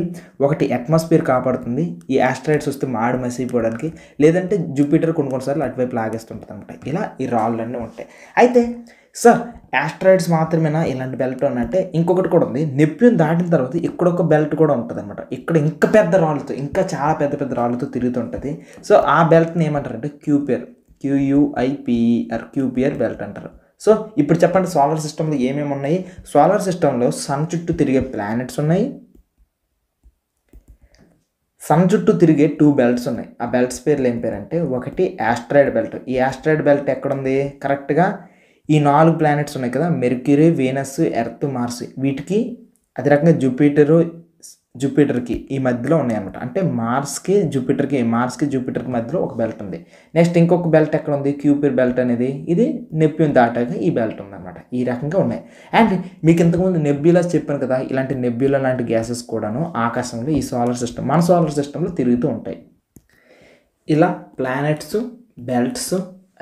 ఒకటి అట్మాస్ఫియర్ కాపాడుతుంది ఈ యాస్ట్రాయిడ్స్ వస్తే మాడి మెస్ అయిపోవడానికి, లేదంటే జూపిటర్ కొన్నిసార్లు అటువైపు లాగేస్తుంటుంది అనమాట. ఇలా ఈ రాళ్ళన్నీ ఉంటాయి. అయితే సార్ యాస్ట్రాయిడ్స్ మాత్రమేనా ఇలాంటి బెల్ట్ అంటే ఇంకొకటి కూడా ఉంది. నెప్ట్యూన్ దాటిన తర్వాత ఇక్కడ ఒక బెల్ట్ కూడా ఉంటుంది అనమాట. ఇక్కడ ఇంకా పెద్ద రాళ్ళతో, ఇంకా చాలా పెద్ద పెద్ద రాళ్ళతో తిరుగుతుంటుంది. సో ఆ బెల్ట్ని ఏమంటారంటే క్యూపియర్, QUIPER, క్యూపియర్ బెల్ట్ అంటారు. సో ఇప్పుడు చెప్పండి సోలార్ సిస్టంలో ఏమేమి ఉన్నాయి? సోలార్ సిస్టంలో సన్ చుట్టూ తిరిగే ప్లానెట్స్ ఉన్నాయి, సన్ చుట్టూ తిరిగే 2 బెల్ట్స్ ఉన్నాయి. ఆ బెల్ట్స్ పేర్లు ఏం పేరంటే ఒకటి యాస్ట్రాయిడ్ బెల్ట్. ఈ యాస్ట్రాయిడ్ బెల్ట్ ఎక్కడుంది? కరెక్ట్గా ఈ 4 ప్లానెట్స్ ఉన్నాయి కదా, మెర్క్యూరీ, వీనస్, ఎర్త్, మార్స్, వీటికి అదే రకంగా జూపిటర్కి ఈ మధ్యలో ఉన్నాయి అనమాట. అంటే మార్స్కి జూపిటర్కి మధ్యలో ఒక బెల్ట్ ఉంది. నెక్స్ట్ ఇంకొక బెల్ట్ ఎక్కడ ఉంది? క్యూపియర్ బెల్ట్ అనేది, ఇది నెప్ట్యూన్ దాటాక ఈ బెల్ట్ ఉందన్నమాట. ఈ రకంగా ఉన్నాయి. అండ్ మీకు ఇంతకుముందు నెబ్యులాస్ చెప్పాను కదా, ఇలాంటి నెబ్యులా లాంటి గ్యాసెస్ కూడాను ఆకాశంలో ఈ మన సోలార్ సిస్టంలో తిరుగుతూ ఉంటాయి. ఇలా ప్లానెట్స్, బెల్ట్స్,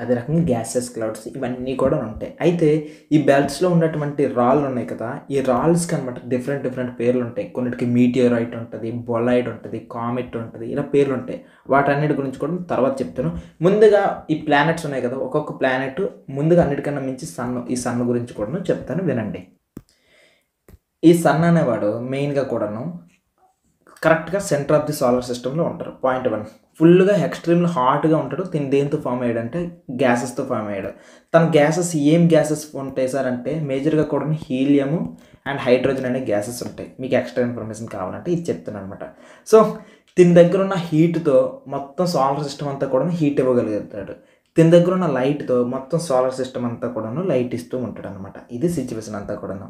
అదే రకంగా గ్యాసెస్, క్లౌడ్స్ ఇవన్నీ కూడా ఉంటాయి. అయితే ఈ బెల్ట్స్లో ఉన్నటువంటి రాళ్ళు ఉన్నాయి కదా, ఈ రాల్స్కి అనమాట డిఫరెంట్ పేర్లు ఉంటాయి. కొన్నిటికి మీటియోరైట్ ఉంటుంది, బొలైడ్ ఉంటుంది, కామెట్ ఉంటుంది, ఇలా పేర్లు ఉంటాయి. వాటన్నిటి గురించి కూడా తర్వాత చెప్తాను. ముందుగా ఈ ప్లానెట్స్ ఉన్నాయి కదా, ఒక్కొక్క ప్లానెట్ ముందుగా అన్నిటికన్నా మించి ఈ సన్ గురించి కూడా చెప్తాను, వినండి. ఈ సన్ అనేవాడు మెయిన్గా కూడాను కరెక్ట్గా సెంటర్ ఆఫ్ ది సోలార్ సిస్టంలో ఉంటారు. పాయింట్ 1, ఫుల్గా ఎక్స్ట్రీమ్లో హాట్గా ఉంటాడు. దేంతో ఫామ్ అయ్యాడంటే గ్యాసెస్తో ఫామ్ అయ్యాడు. తన గ్యాసెస్ ఏం గ్యాసెస్ ఉంటాయి సార్ అంటే మేజర్గా కూడా హీలియము అండ్ హైడ్రోజన్ అనే గ్యాసెస్ ఉంటాయి. మీకు ఎక్స్ట్రా ఇన్ఫర్మేషన్ కావాలంటే ఇది చెప్తున్నాను అనమాట. సో దీని దగ్గర ఉన్న హీట్తో మొత్తం సోలార్ సిస్టమ్ అంతా కూడా హీట్ ఇవ్వగలుగుతాడు. దీని దగ్గర ఉన్న లైట్తో మొత్తం సోలార్ సిస్టమ్ అంతా కూడాను లైట్ ఇస్తూ ఉంటాడు అనమాట. ఇది సిచ్యువేషన్ అంతా కూడాను.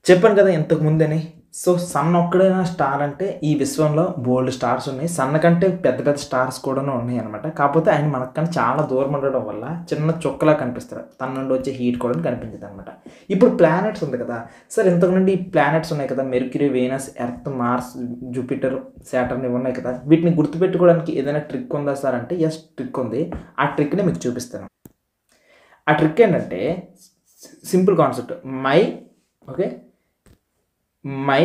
చెప్పాను కదా ఇంతకు ముందని. సో సన్ ఒక్కడైనా స్టార్ అంటే ఈ విశ్వంలో బోల్డ్ స్టార్స్ ఉన్నాయి. సన్ కంటే పెద్ద పెద్ద స్టార్స్ కూడా ఉన్నాయి అనమాట. కాకపోతే ఆయన మనకన్నా చాలా దూరం ఉండడం వల్ల చిన్న చుక్కలా కనిపిస్తారు. తన నుండి వచ్చే హీట్ కూడా కనిపించదు అనమాట. ఇప్పుడు ప్లానెట్స్ ఉంది కదా సార్, ఇంతకు నుండి ఈ ప్లానెట్స్ ఉన్నాయి కదా, Mercury, Venus, Earth, Mars, Jupiter, Saturn ఇవి ఉన్నాయి కదా, వీటిని గుర్తుపెట్టుకోవడానికి ఏదైనా ట్రిక్ ఉందా సార్ అంటే ఎస్, ట్రిక్ ఉంది. ఆ ట్రిక్ని మీకు చూపిస్తాను. ఆ ట్రిక్ ఏంటంటే simple concept. My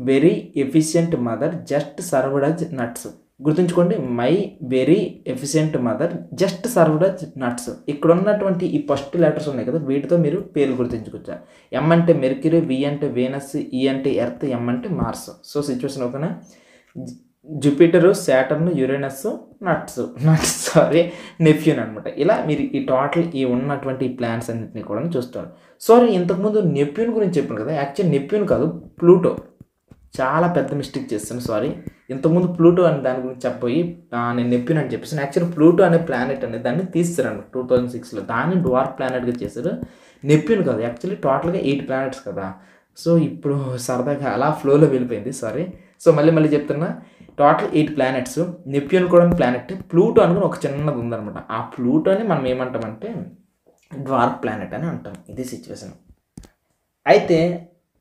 very efficient mother just served us nuts. గుర్తుంచుకోండి, my very efficient mother just served us nuts. ఇక్కడ ఉన్నటువంటి ఈ ఫస్ట్ లెటర్స్ ఉన్నాయి కదా, వీటితో మీరు పేర్లు గుర్తుంచుకోవచ్చు. ఎం అంటే మెర్క్యూరీ, వి అంటే వీనస్, ఈ అంటే ఎర్త్, ఎం అంటే మార్స్. సో సిచ్యువేషన్ ఓకేనా? జూపిటరు, సాటర్న్, యురేనస్, నెప్ట్యూన్ అనమాట. ఇలా మీరు ఈ టోటల్ ఈ ఉన్నటువంటి ఈ ప్లానెట్స్ అన్నింటినీ కూడా చూస్తారు. సారీ, ఇంతకుముందు నెప్ట్యూన్ గురించి చెప్పాను కదా, యాక్చువల్ నెప్ట్యూన్ కాదు, ప్లూటో. చాలా పెద్ద మిస్టేక్ చేస్తాను, సారీ. ఇంతకుముందు ప్లూటో అని దాని గురించి చెప్పబోయి నేను నెప్ట్యూన్ అని చెప్పేసాను. యాక్చువల్ ప్లూటో అనే ప్లానెట్ అనేది దాన్ని తీస్తారండి 2006లో. దాన్ని డ్వార్ఫ్ ప్లానెట్గా చేశారు. నెప్ట్యూన్ కాదు, యాక్చువల్లీ టోటల్గా 8 ప్లానెట్స్ కదా. సో ఇప్పుడు సరదాగా అలా ఫ్లోలో వెళ్ళిపోయింది, సారీ. సో మళ్ళీ చెప్తున్నా, టోటల్ 8 ప్లానెట్స్. నెప్ట్యూన్ కూడా ప్లానెట్. ప్లూటో అనుకుని ఒక చిన్నది ఉందన్నమాట. ఆ ప్లూటోని మనం ఏమంటామంటే డ్వార్ఫ్ ప్లానెట్ అని అంటాం. ఇది సిచ్యువేషన్. అయితే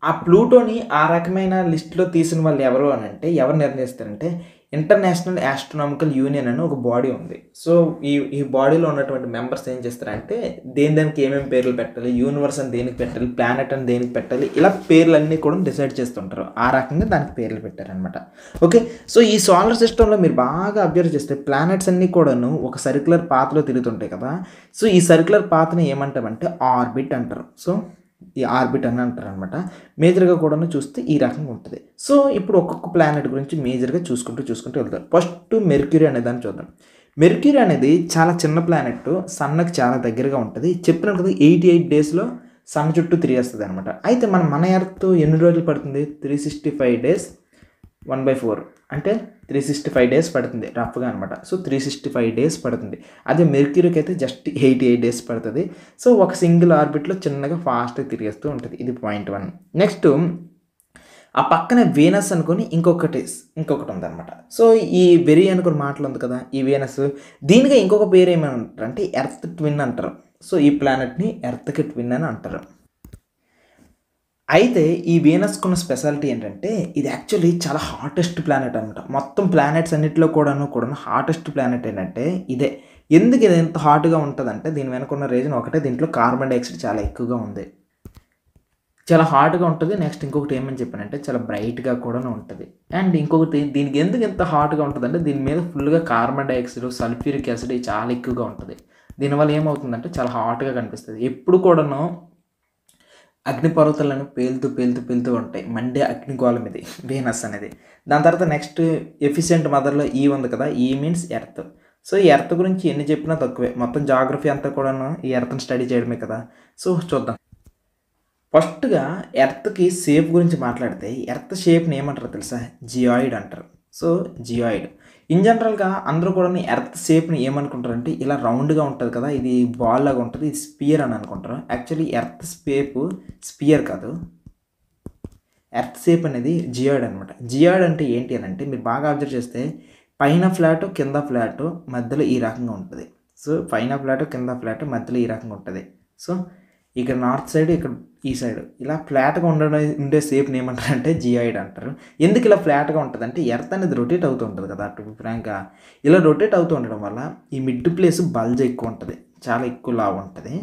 ఆ ప్లూటోని ఆ రకమైన లిస్టులో తీసిన వాళ్ళు ఎవరు అని అంటే ఎవరు నిర్ణయిస్తారంటే ఇంటర్నేషనల్ ఆస్ట్రోనామికల్ యూనియన్ అని ఒక బాడీ ఉంది. సో ఈ బాడీలో ఉన్నటువంటి మెంబర్స్ ఏం చేస్తారంటే దానికి ఏమేమి పేర్లు పెట్టాలి, యూనివర్స్ అని దేనికి పెట్టాలి, ప్లానెట్ అని దేనికి పెట్టాలి, ఇలా పేర్లన్నీ కూడా డిసైడ్ చేస్తుంటారు. ఆ రకంగా దానికి పేర్లు పెట్టారనమాట. ఓకే, సో ఈ సోలార్ సిస్టంలో మీరు బాగా అబ్జర్వ్ చేస్తే ప్లానెట్స్ అన్నీ కూడాను ఒక సర్క్యులర్ పాత్లో తిరుగుతుంటాయి కదా. సో ఈ సర్క్యులర్ పాత్ని ఏమంటామంటే ఆర్బిట్ అంటారు. సో ఈ ఆర్బిట్ అని అంటారు అనమాట. మేజర్గా కూడా చూస్తే ఈ రకంగా ఉంటుంది. సో ఇప్పుడు ఒక్కొక్క ప్లానెట్ గురించి మేజర్గా చూసుకుంటూ వెళ్తారు. ఫస్ట్ మెర్క్యూరీ అనే దాన్ని చూద్దాం. మెర్క్యూరీ అనేది చాలా చిన్న ప్లానెట్, సన్కి చాలా దగ్గరగా ఉంటుంది. చెప్పినట్టు కదా 88 డేస్లో సన్ చుట్టూ తిరిగేస్తుంది అనమాట. అయితే మన ఎర్త్ ఎన్ని రోజులు పడుతుంది? 365 డేస్ 1/4 అంటే 365 డేస్ పడుతుంది రఫ్గా అనమాట. సో 365 డేస్ పడుతుంది. అదే మెర్క్యూరీకి అయితే జస్ట్ 88 డేస్ పడుతుంది. సో ఒక సింగిల్ ఆర్బిట్లో చిన్నగా ఫాస్ట్గా తిరిగేస్తూ ఉంటుంది. ఇది పాయింట్ 1. నెక్స్ట్ ఆ పక్కనే వీనస్ అనుకొని ఇంకొకటి ఉందన్నమాట. సో ఈ వెరీ అనుకుని మాటలు ఉంది కదా, ఈ వీనస్ దీనిగా ఇంకొక పేరు ఏమంటారు అంటే ఎర్త్ ట్విన్ అంటారు. సో ఈ ప్లానెట్ని ఎర్త్కి ట్విన్ అని అంటారు. అయితే ఈ వీనస్కున్న స్పెషాలిటీ ఏంటంటే ఇది యాక్చువల్లీ చాలా హాటెస్ట్ ప్లానెట్ అనమాట. మొత్తం ప్లానెట్స్ అన్నింటిలో కూడాను హాటెస్ట్ ప్లానెట్ ఏంటంటే ఇదే. ఎందుకు ఇది ఎంత హాట్గా ఉంటుందంటే దీని వెనుకున్న రీజన్ ఒకటే, దీంట్లో కార్బన్ డైఆక్సైడ్ చాలా ఎక్కువగా ఉంది, చాలా హాట్గా ఉంటుంది. నెక్స్ట్ ఇంకొకటి ఏమని చెప్పానంటే చాలా బ్రైట్గా కూడా ఉంటుంది. అండ్ ఇంకొకటి దీనికి ఎందుకు ఎంత హాట్గా ఉంటుందంటే దీని మీద ఫుల్గా కార్బన్ డైఆక్సైడ్, సల్ఫ్యూరిక్ యాసిడ్ చాలా ఎక్కువగా ఉంటుంది. దీనివల్ల ఏమవుతుందంటే చాలా హాట్గా కనిపిస్తుంది. ఎప్పుడు కూడాను అగ్నిపర్వతాలను పేలుతూ ఉంటాయి, మండే అగ్నిగోళం ఇది వీనస్ అనేది. దాని తర్వాత నెక్స్ట్ ఎఫిషియెంట్ మదర్లో ఈ ఉంది కదా, ఈ మీన్స్ ఎర్త్. సో ఈ ఎర్త్ గురించి ఎన్ని చెప్పినా తక్కువే. మొత్తం జాగ్రఫీ అంతా కూడాను ఈ ఎర్త్ని స్టడీ చేయడమే కదా. సో చూద్దాం. ఫస్ట్గా ఎర్త్కి షేప్ గురించి మాట్లాడితే ఎర్త్ షేప్ని ఏమంటారు తెలుసా? జియాయిడ్ అంటారు. సో జియాయిడ్ ఇన్ జనరల్గా అందరూ కూడా ఎర్త్ షేప్ని ఏమనుకుంటారంటే ఇలా రౌండ్గా ఉంటుంది కదా, ఇది బాల్ లాగా ఉంటుంది, ఇది స్పియర్ అని అనుకుంటారు. యాక్చువల్లీ ఎర్త్ షేప్ స్పియర్ కాదు, ఎర్త్ షేప్ అనేది జియాయిడ్ అనమాట. జియాయిడ్ అంటే ఏంటి అని అంటే మీరు బాగా అబ్జర్వ్ చేస్తే పైన ఫ్లాట్ కింద ఫ్లాట్ మధ్యలో ఈ రకంగా ఉంటుంది. సో పైన ఫ్లాట్ కింద ఫ్లాట్ మధ్యలో ఈ రకంగా ఉంటుంది. సో ఇక్కడ నార్త్ సైడ్, ఇక్కడ ఈ సైడ్ ఇలా ఫ్లాట్గా ఉండే షేప్ని ఏమంటారంటే జియాయిడ్ అంటారు. ఎందుకు ఇలా ఫ్లాట్గా ఉంటుంది అంటే ఎర్త్ అనేది రొటేట్ అవుతూ ఉంటుంది కదా, టు బి ఫ్రాంక్గా ఇలా రొటేట్ అవుతూ ఉండడం వల్ల ఈ మిడ్ ప్లేస్ బల్జ్ ఎక్కువ ఉంటుంది, చాలా ఎక్కువ లావు ఉంటుంది.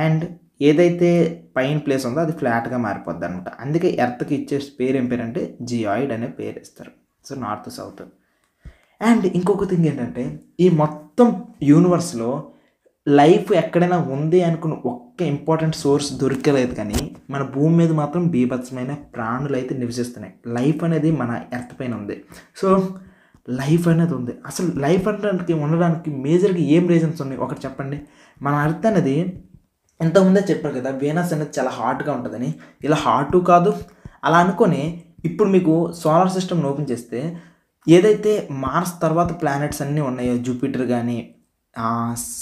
అండ్ ఏదైతే పైన ప్లేస్ ఉందో అది ఫ్లాట్గా మారిపోద్ది అనమాట. అందుకే ఎర్త్కి ఇచ్చే పేరు ఏం పేరు అంటే జియాయిడ్ అనే పేరు ఇస్తారు. So north south. అండ్ ఇంకొక థింగ్ ఏంటంటే ఈ మొత్తం యూనివర్స్లో లైఫ్ ఎక్కడైనా ఉంది అనుకున్న ఒక్క ఇంపార్టెంట్ సోర్స్ దొరకలేదు, కానీ మన భూమి మీద మాత్రం బీభత్సమైన ప్రాణులు అయితే నివసిస్తున్నాయి. లైఫ్ అనేది మన ఎర్త్ పైన ఉంది. సో లైఫ్ అనేది ఉంది. అసలు లైఫ్ అనడానికి ఉండడానికి మేజర్గా ఏం రీజన్స్ ఉన్నాయి ఒకటి చెప్పండి. మన ఎర్త్ అనేది ఇంతకుముందే చెప్పారు కదా వీనస్ అనేది చాలా హాట్గా ఉంటుందని. ఇలా హాటు కాదు అలా అనుకొని ఇప్పుడు మీకు సోలార్ సిస్టమ్ని ఓపెన్ చేస్తే ఏదైతే మార్స్ తర్వాత ప్లానెట్స్ అన్నీ ఉన్నాయో, జూపిటర్ కానీ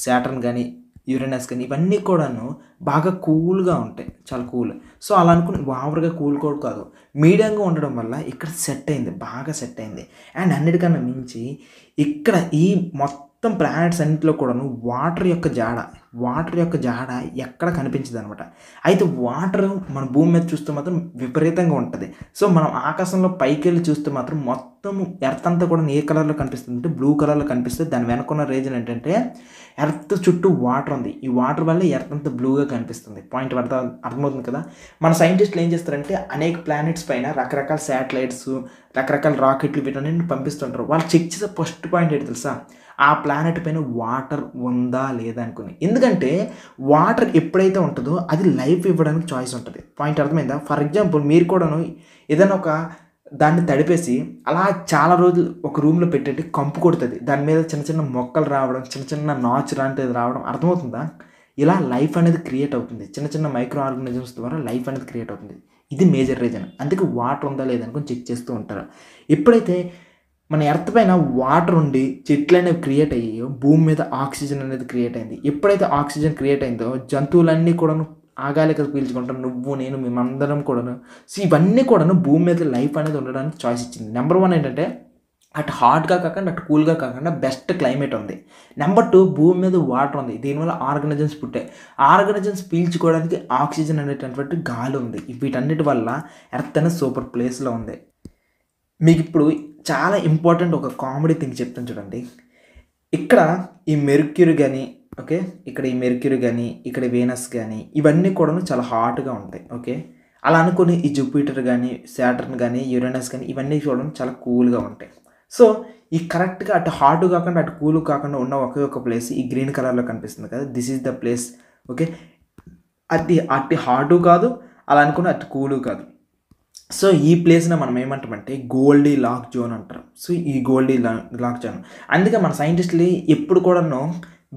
సాటర్న్ కానీ యురేనస్ కానీ ఇవన్నీ కూడాను బాగా కూల్గా ఉంటాయి, చాలా కూల్. సో అలా అనుకుని ఓవర్గా కూల్ కూడా కాదు, మీడియంగా ఉండడం వల్ల ఇక్కడ సెట్ అయింది, బాగా సెట్ అయింది. అండ్ అన్నిటికన్నా మించి ఇక్కడ ఈ మొత్తం ప్లానెట్స్ అన్నింటిలో కూడాను వాటర్ యొక్క జాడ ఎక్కడ కనిపించదు అనమాట. అయితే వాటర్ మన భూమి మీద చూస్తే మాత్రం విపరీతంగా ఉంటుంది. సో మనం ఆకాశంలో పైకి వెళ్ళి చూస్తే మాత్రం మొత్తం ఎర్త్ అంతా కూడా ఏ కలర్లో కనిపిస్తుంది అంటే బ్లూ కలర్లో కనిపిస్తుంది. దాని వెనుకున్న రీజన్ ఏంటంటే ఎర్త్ చుట్టూ వాటర్ ఉంది. ఈ వాటర్ వల్ల ఎర్త్ అంతా బ్లూగా కనిపిస్తుంది. పాయింట్ అర్థమవుతుంది కదా. మన సైంటిస్టులు ఏం చేస్తారంటే అనేక ప్లానెట్స్ పైన రకరకాల శాటిలైట్స్, రకరకాల రాకెట్లు వీటన్నిటిని పంపిస్తుంటారు. వాళ్ళు చెక్ చేసే ఫస్ట్ పాయింట్ ఏంటి తెలుసా? ఆ ప్లానెట్ పైన వాటర్ ఉందా లేదా అనుకుని. ఎందుకంటే వాటర్ ఎప్పుడైతే ఉంటుందో అది లైఫ్ ఇవ్వడానికి చాయిస్ ఉంటుంది. పాయింట్ అర్థమైందా? ఫర్ ఎగ్జాంపుల్ మీరు కూడాను ఏదైనా ఒక దాన్ని తడిపేసి అలా చాలా రోజులు ఒక రూమ్లో పెట్టండి, కంపు కొడుతుంది. దాని మీద చిన్న చిన్న మొక్కలు రావడం, చిన్న నాచు లాంటిది రావడం, అర్థమవుతుందా? ఇలా లైఫ్ అనేది క్రియేట్ అవుతుంది. చిన్న మైక్రో ఆర్గానిజమ్స్ ద్వారా లైఫ్ అనేది క్రియేట్ అవుతుంది. ఇది మేజర్ రీజన్. అందుకే వాటర్ ఉందా లేదనుకుని చెక్ చేస్తూ ఉంటారు. ఎప్పుడైతే మన ఎర్త్ పైన వాటర్ ఉండి చెట్లు అనేవి క్రియేట్ అయ్యాయో భూమి మీద ఆక్సిజన్ అనేది క్రియేట్ అయింది. ఎప్పుడైతే ఆక్సిజన్ క్రియేట్ అయిందో జంతువులన్నీ కూడాను ఆగాలి కదా పీల్చుకుంటాను, నువ్వు నేను మేమందరం కూడాను. సో ఇవన్నీ కూడాను భూమి మీద లైఫ్ అనేది ఉండడానికి చాయిస్ ఇచ్చింది. నెంబర్ 1 ఏంటంటే అటు హాట్గా కాకుండా అటు కూల్గా కాకుండా బెస్ట్ క్లైమేట్ ఉంది. నెంబర్ 2 భూమి మీద వాటర్ ఉంది. దీనివల్ల ఆర్గానిజమ్స్ పుట్టాయి. ఆర్గానిజమ్స్ పీల్చుకోవడానికి ఆక్సిజన్ అనేటటువంటి గాలి ఉంది. వీటన్నిటి వల్ల ఎర్త్ అనేది సూపర్ ప్లేస్లో ఉంది. మీకు ఇప్పుడు చాలా ఇంపార్టెంట్ ఒక కామెడీ థింగ్ చెప్తాను చూడండి. ఇక్కడ ఈ మెర్క్యూరీ కానీ, ఓకే, ఇక్కడ ఈ మెర్క్యూరీ కానీ, ఇక్కడ వీనస్ కానీ, ఇవన్నీ కూడాను చాలా హాట్గా ఉంటాయి. ఓకే, అలా అనుకుని ఈ జూపిటర్ కానీ, సాటర్న్ కానీ, యురేనస్ కానీ, ఇవన్నీ చూడడం చాలా కూల్గా ఉంటాయి. సో ఈ కరెక్ట్గా అటు హాట్ కాకుండా అటు కూల్ కాకుండా ఉన్న ఒకే ఒక ప్లేస్ ఈ గ్రీన్ కలర్లో కనిపిస్తుంది కదా, this is the place. Okay, అటు హాటు కాదు, అలా అనుకుని అటు కూలు కాదు. సో ఈ ప్లేస్ని మనం ఏమంటామంటే గోల్డీ లాక్ జోన్ అంటారు. సో ఈ గోల్డీ లాక్ జోన్, అందుకే మన సైంటిస్టులు ఎప్పుడు కూడాను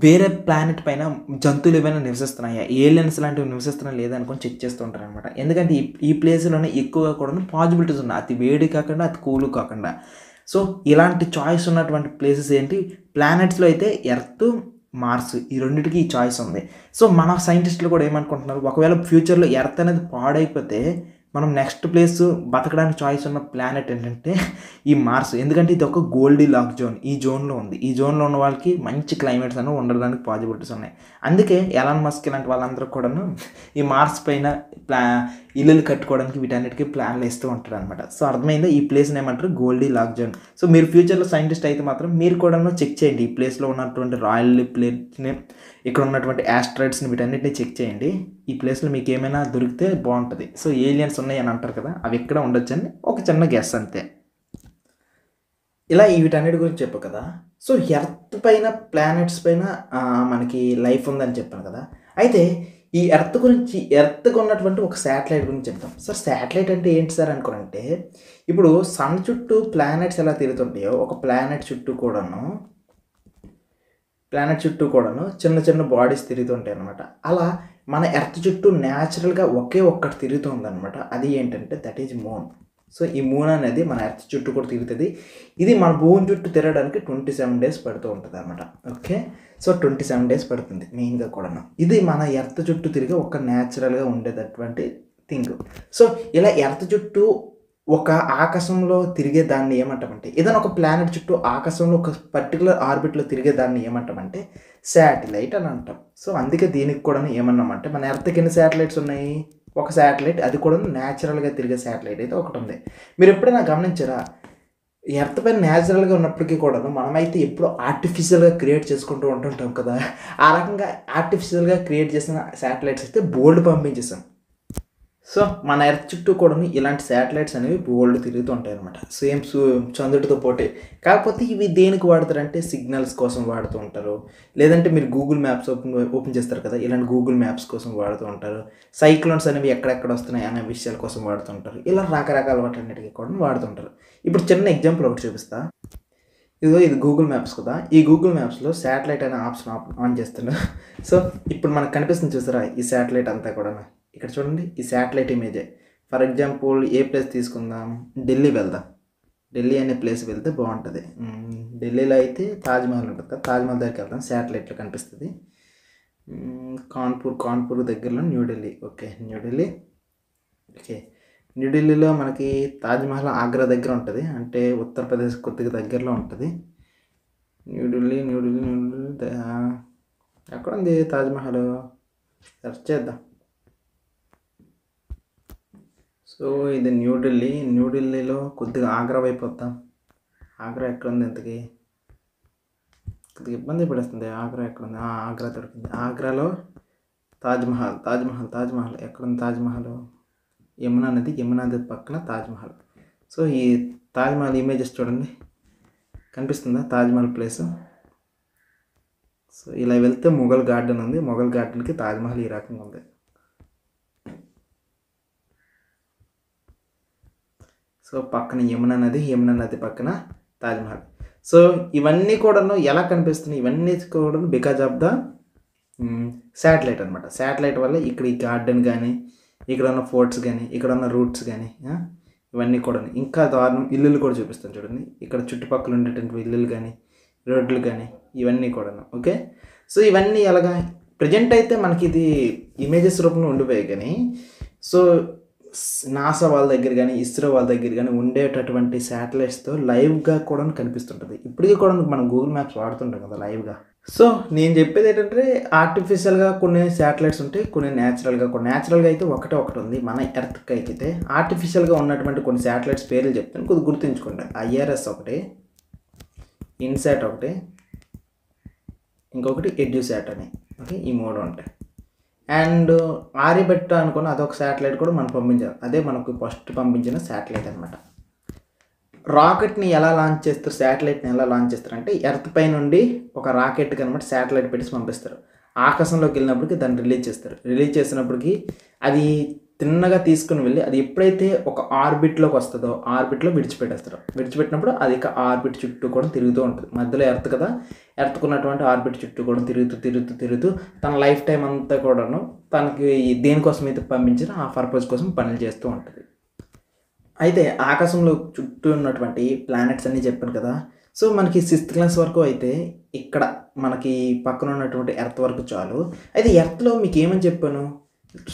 వేరే ప్లానెట్ పైన జంతువులు ఏమైనా నివసిస్తున్నాయా, ఏలియన్స్ లాంటివి నివసిస్తున్నా లేదా అనుకొని చెక్ చేస్తూ ఉంటారు అనమాట. ఎందుకంటే ఈ ప్లేస్లోనే ఎక్కువగా కూడా పాసిబిలిటీస్ ఉన్నాయి, అతి వేడి కాకుండా అతి కూలు కాకుండా. సో ఇలాంటి చాయిస్ ఉన్నటువంటి ప్లేసెస్ ఏంటి, ప్లానెట్స్లో అయితే ఎర్త్, మార్స్, ఈ రెండింటికి ఈ చాయిస్ ఉంది. సో మన సైంటిస్టులు కూడా ఏమనుకుంటున్నారు, ఒకవేళ ఫ్యూచర్లో ఎర్త్ అనేది పాడైపోతే మనం నెక్స్ట్ ప్లేస్ బతకడానికి చాయిస్ ఉన్న ప్లానెట్ ఏంటంటే ఈ మార్స్. ఎందుకంటే ఇది ఒక గోల్డీ లాక్ జోన్, ఈ జోన్లో ఉంది. ఈ జోన్లో ఉన్న వాళ్ళకి మంచి క్లైమేట్స్ అనేవి ఉండడానికి పాసిబిలిటీస్ ఉన్నాయి. అందుకే ఎలాన్ మస్క్ ఇలాంటి వాళ్ళందరూ కూడాను ఈ మార్స్ పైన ఇల్లులు కట్టుకోవడానికి వీటన్నిటికీ ప్లాన్లు వేస్తూ ఉంటారు అనమాట. సో అర్థమైందా, ఈ ప్లేస్ని ఏమంటారు గోల్డీ లాక్ జోన్. సో మీరు ఫ్యూచర్లో సైంటిస్ట్ అయితే మాత్రం మీరు కూడాను చెక్ చేయండి, ఈ ప్లేస్లో ఉన్నటువంటి రాయల్ ప్లేట్ని, ఇక్కడ ఉన్నటువంటి ఆస్ట్రాయిడ్స్ని, వీటన్నిటిని చెక్ చేయండి. ఈ ప్లేస్లో మీకు ఏమైనా దొరికితే బాగుంటుంది. సో ఏలియన్స్ ఉన్నాయి అని అంటారు కదా, అవి ఎక్కడ ఉండొచ్చని ఒక చిన్న గెస్ అంతే. ఇలా వీటన్నిటి గురించి చెప్పు కదా. సో ఎర్త్ పైన, ప్లానెట్స్ పైన మనకి లైఫ్ ఉందని చెప్పాను కదా. అయితే ఈ ఎర్త్ గురించి, ఎర్త్కి ఉన్నటువంటి ఒక శాటిలైట్ గురించి చెప్తాం. సార్ శాటిలైట్ అంటే ఏంటి సార్ అనుకోనంటే, ఇప్పుడు సన్ చుట్టూ ప్లానెట్స్ ఎలా తిరుగుతుంటాయో ఒక ప్లానెట్ చుట్టూ కూడాను చిన్న చిన్న బాడీస్ తిరుగుతుంటాయి అనమాట. అలా మన ఎర్త్ చుట్టూ న్యాచురల్గా ఒకే ఒక్కటి తిరుగుతుందనమాట. అది ఏంటంటే దట్ ఈజ్ మూన్. సో ఈ మూన్ అనేది మన ఎర్త్ చుట్టూ కూడా తిరుగుతుంది. ఇది మన భూమి చుట్టూ తిరగడానికి 27 days పడుతూ ఉంటుంది అనమాట. ఓకే, సో 27 days పడుతుంది మెయిన్గా కూడాను. ఇది మన ఎర్త్ చుట్టూ తిరిగి ఒక న్యాచురల్గా ఉండేటటువంటి థింగ్. సో ఇలా ఎర్త్ చుట్టూ ఒక ఆకాశంలో తిరిగే దాన్ని ఏమంటామంటే, ఏదైనా ఒక ప్లానెట్ చుట్టూ ఆకాశంలో ఒక పర్టికులర్ ఆర్బిట్లో తిరిగే దాన్ని ఏమంటామంటే శాటిలైట్ అని అంటాం. సో అందుకే దీనికి కూడా ఏమన్నామంటే, మన ఎర్త్కి ఎన్ని శాటిలైట్స్ ఉన్నాయి, ఒక శాటిలైట్, అది కూడా న్యాచురల్గా తిరిగే శాటిలైట్ అయితే ఒకటి ఉంది. మీరు ఎప్పుడైనా గమనించారా, ఎర్త్ పైన న్యాచురల్గా ఉన్నప్పటికీ కూడా మనమైతే ఎప్పుడూ ఆర్టిఫిషియల్గా క్రియేట్ చేసుకుంటూ ఉంటుంటాం కదా. ఆ రకంగా ఆర్టిఫిషియల్గా క్రియేట్ చేసిన శాటిలైట్స్ అయితే బోల్డ్ పంపించేసాం. సో మన ఎర్త్ చుట్టూ కూడా ఇలాంటి శాటిలైట్స్ అనేవి బోల్డ్ తిరుగుతూ ఉంటాయి అనమాట, సేమ్ చంద్రుడితో పోటీ. కాకపోతే ఇవి దేనికి వాడతారంటే సిగ్నల్స్ కోసం వాడుతూ ఉంటారు, లేదంటే మీరు గూగుల్ మ్యాప్స్ ఓపెన్ చేస్తారు కదా, ఇలాంటి గూగుల్ మ్యాప్స్ కోసం వాడుతూ ఉంటారు. సైక్లోన్స్ అనేవి ఎక్కడెక్కడ వస్తున్నాయి అనే విషయాల కోసం వాడుతుంటారు. ఇలా రకరకాల వాటన్నిటికీ కూడా వాడుతుంటారు. ఇప్పుడు చిన్న ఎగ్జాంపుల్ ఒకటి చూపిస్తా. ఇది గూగుల్ మ్యాప్స్ కదా, ఈ గూగుల్ మ్యాప్స్లో శాటిలైట్ అనే ఆప్షన్ ఆన్ చేస్తున్నారు. సో ఇప్పుడు మనకు కనిపిస్తుంది చూసారా, ఈ శాటిలైట్ అంతా కూడా ఇక్కడ చూడండి, ఈ శాటిలైట్ ఇమేజే. ఫర్ ఎగ్జాంపుల్ ఏ ప్లేస్ తీసుకుందాం, ఢిల్లీ వెళ్దాం. ఢిల్లీ అనే ప్లేస్ వెళ్తే బాగుంటుంది. ఢిల్లీలో అయితే తాజ్మహల్ ఉంటుంది కదా, తాజ్మహల్ దగ్గరికి వెళ్దాం, శాటిలైట్లో కనిపిస్తుంది. కాన్పూర్ దగ్గరలో న్యూఢిల్లీ. ఓకే, న్యూఢిల్లీలో మనకి తాజ్మహల్ ఆగ్రా దగ్గర ఉంటుంది, అంటే ఉత్తరప్రదేశ్ కొద్దిగా దగ్గరలో ఉంటుంది. న్యూఢిల్లీ ఎక్కడ ఉంది తాజ్మహల్, సెర్చ్ చేద్దాం. సో ఇది న్యూఢిల్లీలో కొద్దిగా ఆగ్రా వైపు వద్దాం. ఆగ్రా ఎక్కడ ఉంది, ఇంతకీ కొద్దిగా ఇబ్బంది పడేస్తుంది. ఆగ్రా ఎక్కడ ఉంది, ఆగ్రా దొరికింది. ఆగ్రాలో తాజ్మహల్ ఎక్కడుంది తాజ్మహల్, యమునా నది పక్కన తాజ్మహల్. సో ఈ తాజ్మహల్ ఇమేజెస్ చూడండి, కనిపిస్తుందా తాజ్మహల్ ప్లేస్. సో ఇలా వెళ్తే మొఘల్ గార్డెన్ ఉంది, మొఘల్ గార్డెన్కి తాజ్మహల్ ఈ రకంగా ఉంది. సో పక్కన యమునా నది పక్కన తాజ్మహల్. సో ఇవన్నీ కూడా ఎలా కనిపిస్తున్నాయి, ఇవన్నీ కూడా బికాజ్ ఆఫ్ ద శాటిలైట్ అనమాట. శాటిలైట్ వల్ల ఇక్కడ ఈ గార్డెన్ కానీ, ఇక్కడ ఉన్న ఫోర్ట్స్ కానీ, ఇక్కడ ఉన్న రూట్స్ కానీ, ఇవన్నీ కూడా ఇంకా దారుణం ఇల్లులు కూడా చూపిస్తాను చూడండి. ఇక్కడ చుట్టుపక్కల ఉండేటువంటి ఇల్లులు కానీ, రోడ్లు కానీ, ఇవన్నీ కూడా. ఓకే, సో ఇవన్నీ ఎలాగా ప్రజెంట్ అయితే మనకి ఇది ఇమేజెస్ రూపంలో ఉండిపోయాయి. కానీ సో నాసా వాళ్ళ దగ్గర కానీ, ఇస్రో వాళ్ళ దగ్గర కానీ ఉండేటటువంటి శాటిలైట్స్తో లైవ్గా కూడా కనిపిస్తుంటుంది. ఇప్పటికీ కూడా మనం గూగుల్ మ్యాప్స్ వాడుతుంటాం కదా లైవ్గా. సో నేను చెప్పేది ఏంటంటే ఆర్టిఫిషియల్గా కొన్ని శాటిలైట్స్ ఉంటాయి, కొన్ని న్యాచురల్గా అయితే ఒకటి ఉంది మన ఎర్త్కి అయితే. ఆర్టిఫిషియల్గా ఉన్నటువంటి కొన్ని శాటిలైట్స్ పేర్లు చెప్తాను, కొద్దిగా గుర్తుంచుకోండి. IRS ఒకటి, ఇన్సాట్ ఒకటి, ఇంకొకటి ఎడ్యుసాట్ అని. ఓకే, ఈ 3 ఉంటాయి. అండ్ ఆర్యభట్ట అనుకున్న అదొక శాటిలైట్ కూడా మనం పంపించారు, అదే మనకు ఫస్ట్ పంపించిన శాటిలైట్ అనమాట. రాకెట్ని ఎలా లాంచ్ చేస్తారు, శాటిలైట్ని ఎలా లాంచ్ చేస్తారు అంటే ఎర్త్ పై నుండి ఒక రాకెట్కి అనమాట శాటిలైట్ పెట్టి పంపిస్తారు. ఆకాశంలోకి వెళ్ళినప్పటికీ దాన్ని రిలీజ్ చేసినప్పటికీ అది తిన్నగా తీసుకుని వెళ్ళి అది ఎప్పుడైతే ఒక ఆర్బిట్లోకి వస్తుందో ఆర్బిట్లో విడిచిపెట్టినప్పుడు అది ఇక ఆర్బిట్ చుట్టూ కూడా తిరుగుతూ ఉంటుంది. మధ్యలో ఎర్త్ కదా, ఎర్త్కున్నటువంటి ఆర్బిట్ చుట్టూ కూడా తిరుగుతూ తన లైఫ్ టైం అంతా కూడాను తనకి దేనికోసం అయితే పంపించారో ఆ పర్పస్ కోసం పనులు చేస్తూ ఉంటుంది. అయితే ఆకాశంలో చుట్టూ ఉన్నటువంటి ప్లానెట్స్ అన్నీ చెప్పాను కదా. సో మనకి 6th క్లాస్ వరకు అయితే ఇక్కడ మనకి పక్కన ఉన్నటువంటి ఎర్త్ వరకు చాలు. అయితే ఎర్త్లో మీకు ఏమని చెప్పాను,